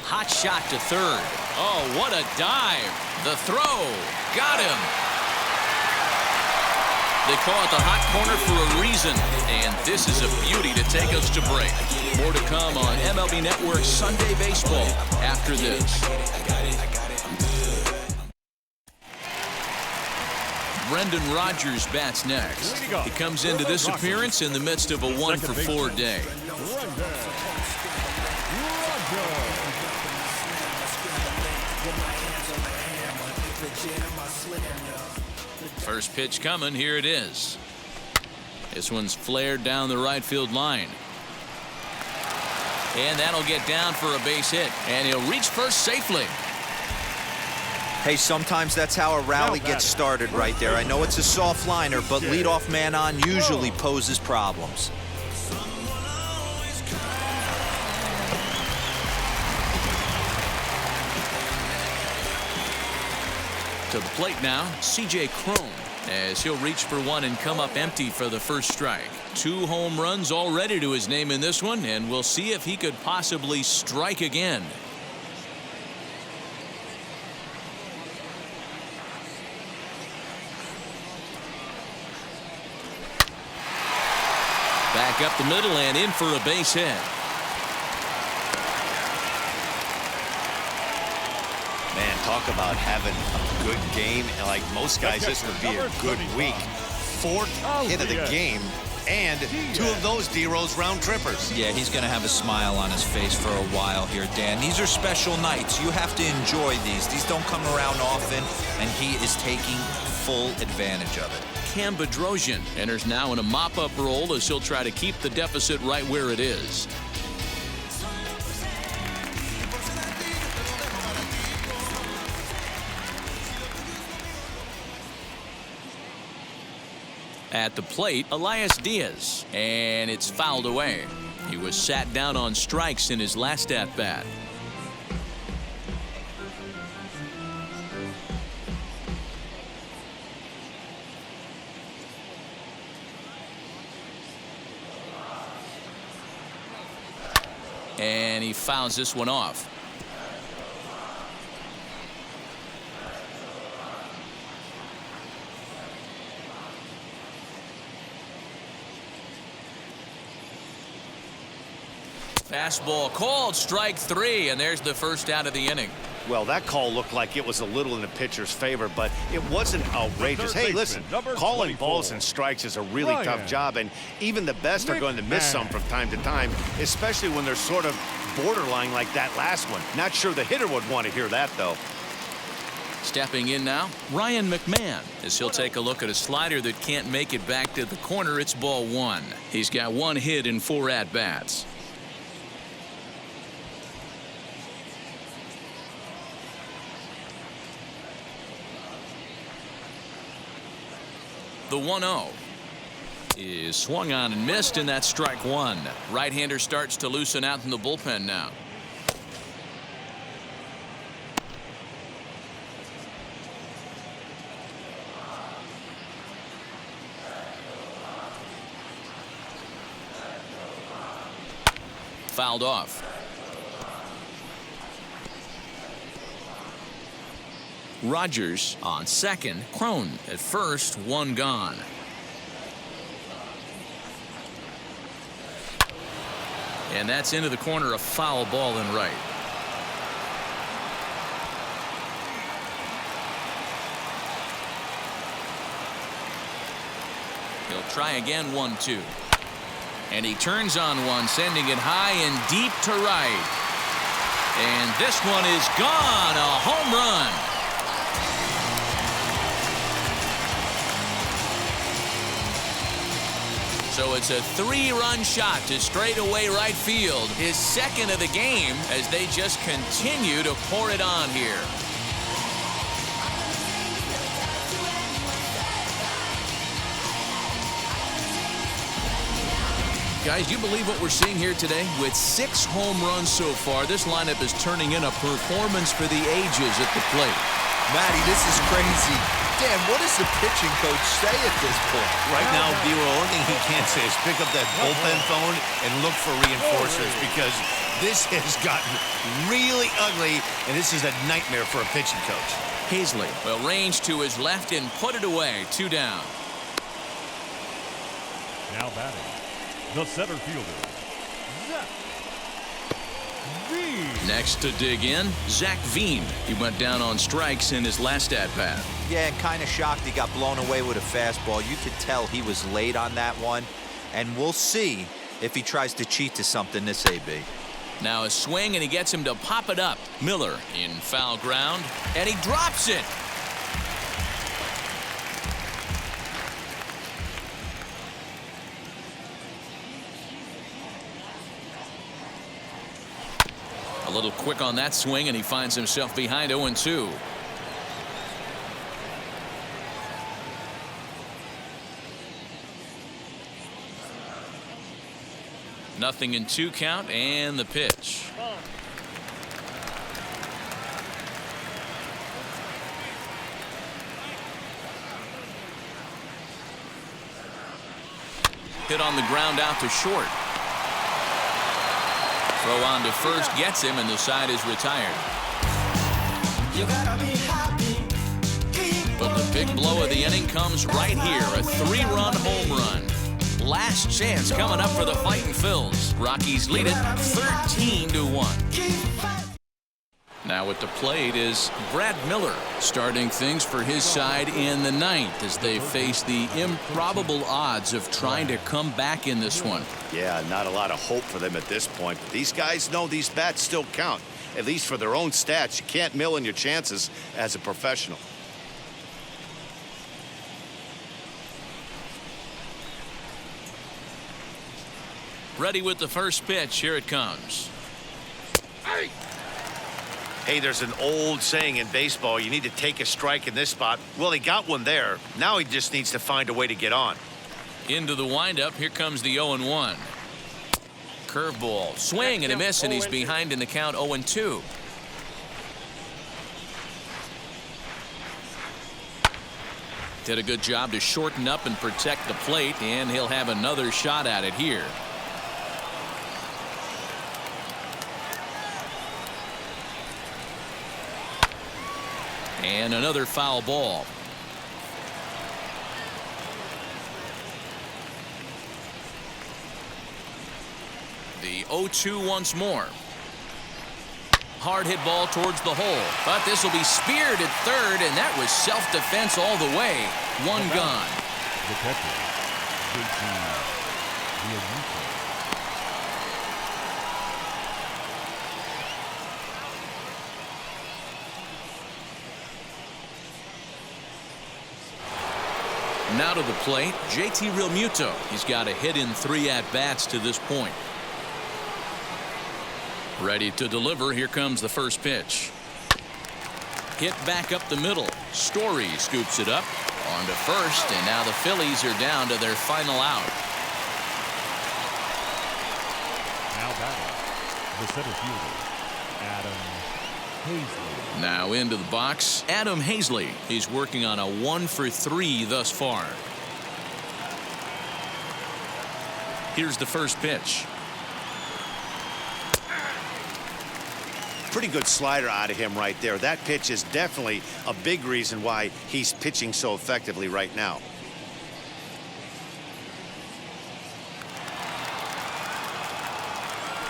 Hot shot to third. Oh, what a dive. The throw. Got him. They call it the hot corner for a reason. And this is a beauty to take us to break. More to come on MLB Network Sunday Baseball after this. Brendan Rodgers bats next. He comes into this appearance in the midst of a 1 for 4 day. First pitch coming. Here it is. This one's flared down the right field line. And that'll get down for a base hit. And he'll reach first safely. Hey, sometimes that's how a rally gets started right there. I know it's a soft liner, but leadoff man on usually poses problems. To the plate now, C.J. Cron, as he'll reach for one and come up empty for the first strike. 2 home runs already to his name in this one, and we'll see if he could possibly strike again. Back up the middle and in for a base hit. Man, talk about having a good game. And like most guys, this would be a good week. 4th hit of the game, and 2 of those D-Rose round trippers. Yeah, he's going to have a smile on his face for a while here, Dan. These are special nights. You have to enjoy these. These don't come around often, and he is taking full advantage of it. Cam Bedrosian enters now in a mop-up role as he'll try to keep the deficit right where it is. At the plate, Elias Diaz, and it's fouled away. He was sat down on strikes in his last at-bat. And he fouls this one off. Fastball called, strike 3, and there's the first out of the inning. Well, that call looked like it was a little in the pitcher's favor, but it wasn't outrageous. Hey, listen, calling balls and strikes is a really tough job, and even the best are going to miss some from time to time, especially when they're sort of borderline like that last one. Not sure the hitter would want to hear that, though. Stepping in now, Ryan McMahon, as he'll take a look at a slider that can't make it back to the corner. It's ball 1. He's got 1 hit in 4 at-bats. The 1-0 is swung on and missed, and that's strike 1. Right-hander starts to loosen out in the bullpen now. Fouled off. Rogers on second. Crone at first. 1 gone. And that's into the corner. A foul ball in right. He'll try again. 1-2. And he turns on one, sending it high and deep to right. And this one is gone. A home run. So it's a 3-run shot to straightaway right field. His second of the game as they just continue to pour it on here. Guys, you believe what we're seeing here today? With 6 home runs so far, this lineup is turning in a performance for the ages at the plate. Matty, this is crazy. Dan, what does the pitching coach say at this point? Right now, the only thing he can't say is pick up that bullpen phone and look for reinforcers, because this has gotten really ugly, and this is a nightmare for a pitching coach. Hazley will range to his left and put it away. 2 down. Now batting, the center fielder, Zach Veen. Next to dig in, Zach Veen. He went down on strikes in his last at-bat. Yeah, and kind of shocked he got blown away with a fastball. You could tell he was late on that one. And we'll see if he tries to cheat to something this AB. Now a swing, and he gets him to pop it up. Miller in foul ground, and he drops it. A little quick on that swing, and he finds himself behind 0-2. Nothing in 2 count, and the pitch. Hit on the ground out to short. Throw on to first gets him, and the side is retired. But the big blow of the inning comes right here. A 3-run home run. Last chance coming up for the Fightin' Phils. Rockies lead it 13-1. Now at the plate is Brad Miller, starting things for his side in the 9th as they face the improbable odds of trying to come back in this one. Yeah, not a lot of hope for them at this point. But these guys know these bats still count, at least for their own stats. You can't mill in your chances as a professional. Ready with the first pitch. Here it comes. Hey, there's an old saying in baseball, you need to take a strike in this spot. Well, he got one there. Now he just needs to find a way to get on. Into the windup. Here comes the 0-1. Curveball. Swing and a miss, and he's behind in the count 0-2. Did a good job to shorten up and protect the plate, and he'll have another shot at it here. And another foul ball. The 0-2 once more. Hard hit ball towards the hole, but this will be speared at third, and that was self-defense all the way. One gone. The catcher, JT. Now to the plate, JT Realmuto. He's got a hit in 3 at-bats to this point. Ready to deliver. Here comes the first pitch. Hit back up the middle. Story scoops it up on to first, and now the Phillies are down to their final out. Now batting, the center fielder, Adam Hazley. Now into the box, Adam Hazley. He's working on a 1-for-3 thus far. Here's the first pitch. Pretty good slider out of him right there. That pitch is definitely a big reason why he's pitching so effectively right now.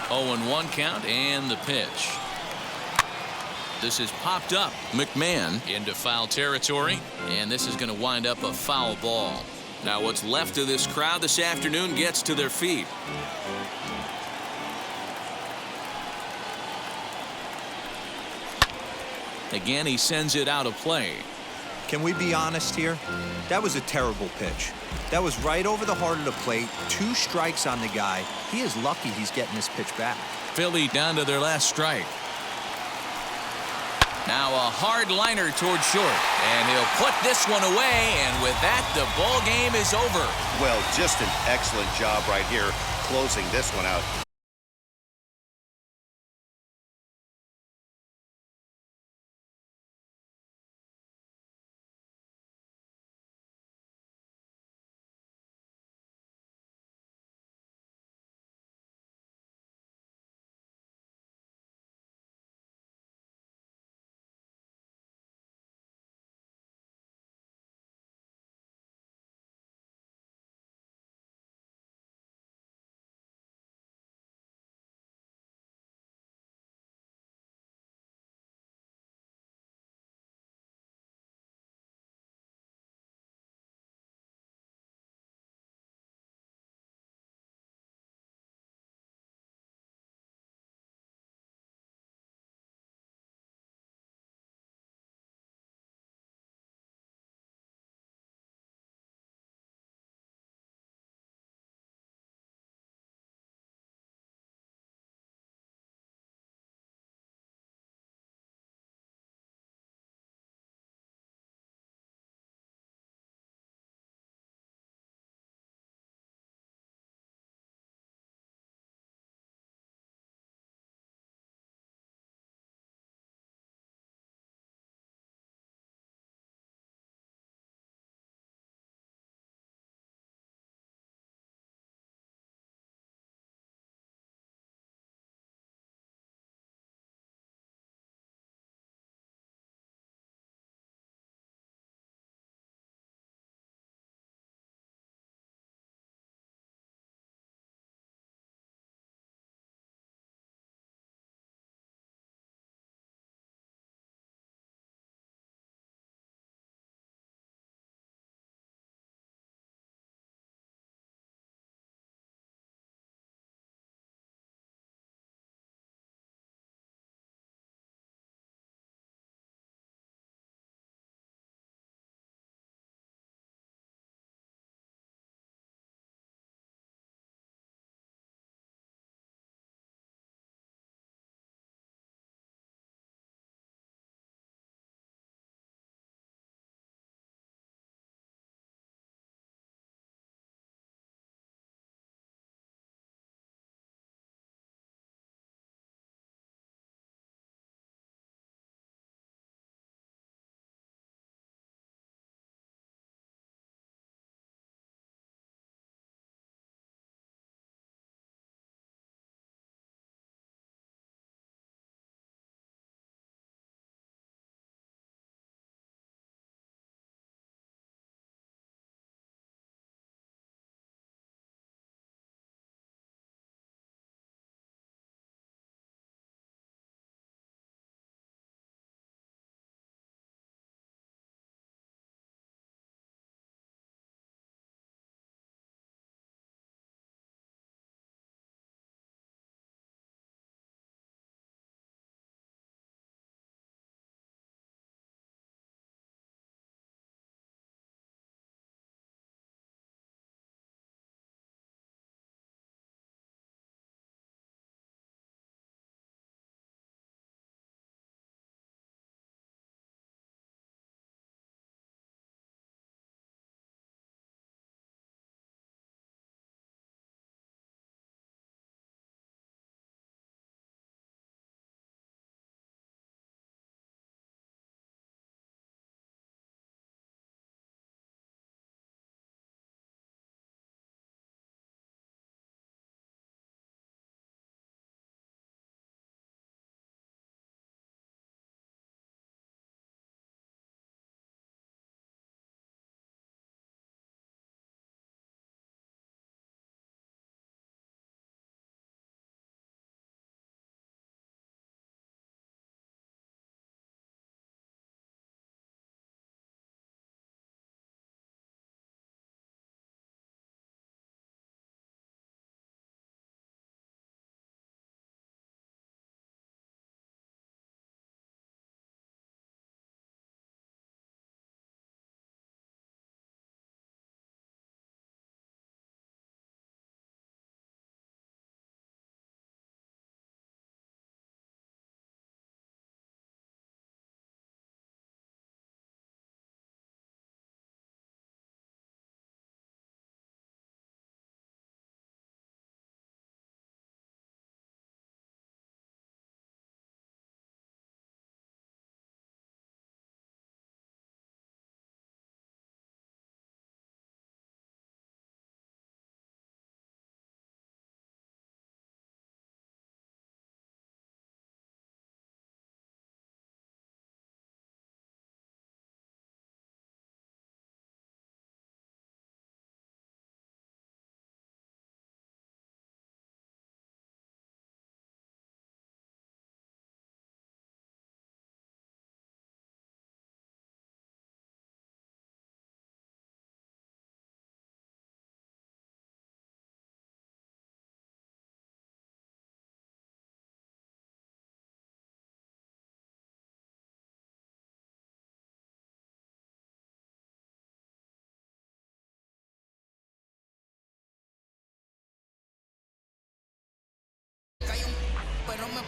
Oh, and 1 count, and the pitch. This is popped up. McMahon into foul territory, and this is going to wind up a foul ball. Now what's left of this crowd this afternoon gets to their feet. Again, he sends it out of play. Can we be honest here? That was a terrible pitch. That was right over the heart of the plate. 2 strikes on the guy. He is lucky he's getting this pitch back. Philly down to their last strike. Now a hard liner toward short, and he'll put this one away, and with that, the ball game is over. Well, just an excellent job right here closing this one out.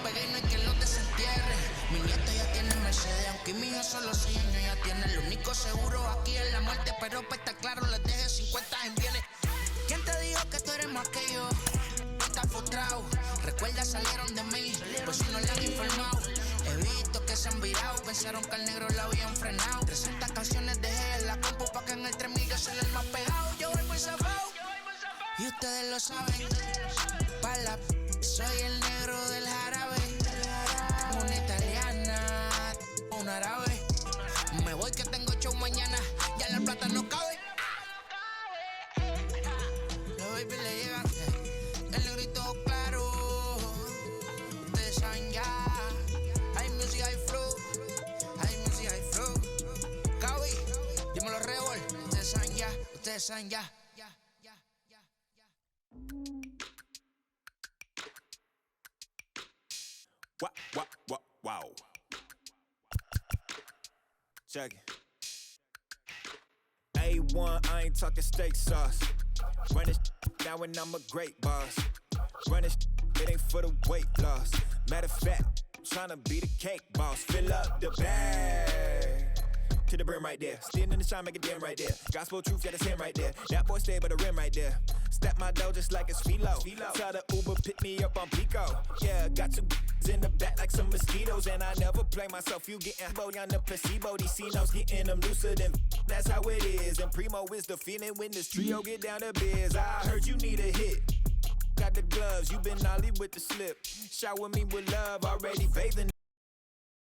pegué y no hay quien los desentierre. Mi nieto ya tiene Mercedes, aunque mi hijo solo 6 años ya tiene. Lo único seguro aquí es la muerte, pero para estar claro les deje 50 en bienes. ¿Quién te dijo que tú eres más que yo? Estás frustrado, recuerda salieron de mí, pues si no le han informado. He visto que se han virado, pensaron que al negro la habían frenado. 300 canciones dejé en la compu pa' que en el 3000 yo sea el más pegado. Yo voy muy zafado, y ustedes lo saben. Soy el negro del jarabe. Una italiana, un árabe. Me voy que tengo show mañana, ya la plata no cabe. Los baby le llegan, el negrito claro. Ustedes saben ya. Hay music, hay flow. Hay music, hay flow. Cabi, dímelo Rebol. Ustedes saben ya, ustedes saben ya. Wow. Check it. A1, I ain't talking steak sauce. Run this now and I'm a great boss. Run this, it ain't for the weight loss. Matter of fact, tryna be the cake boss. Fill up the bag to the brim right there. Standing in the shine, make it dim right there. Gospel truth, yeah, that's him right there. That boy stay by the rim right there. Step my dough just like it's Philo. Tell the Uber, pick me up on Pico. Yeah, got two in the back like some mosquitoes. And I never play myself, you getting boy on the placebo. These C-notes getting them looser than that's how it is. And Primo is the feeling when this trio get down to biz. I heard you need a hit. Got the gloves, you been ollie with the slip. Shower me with love, already bathing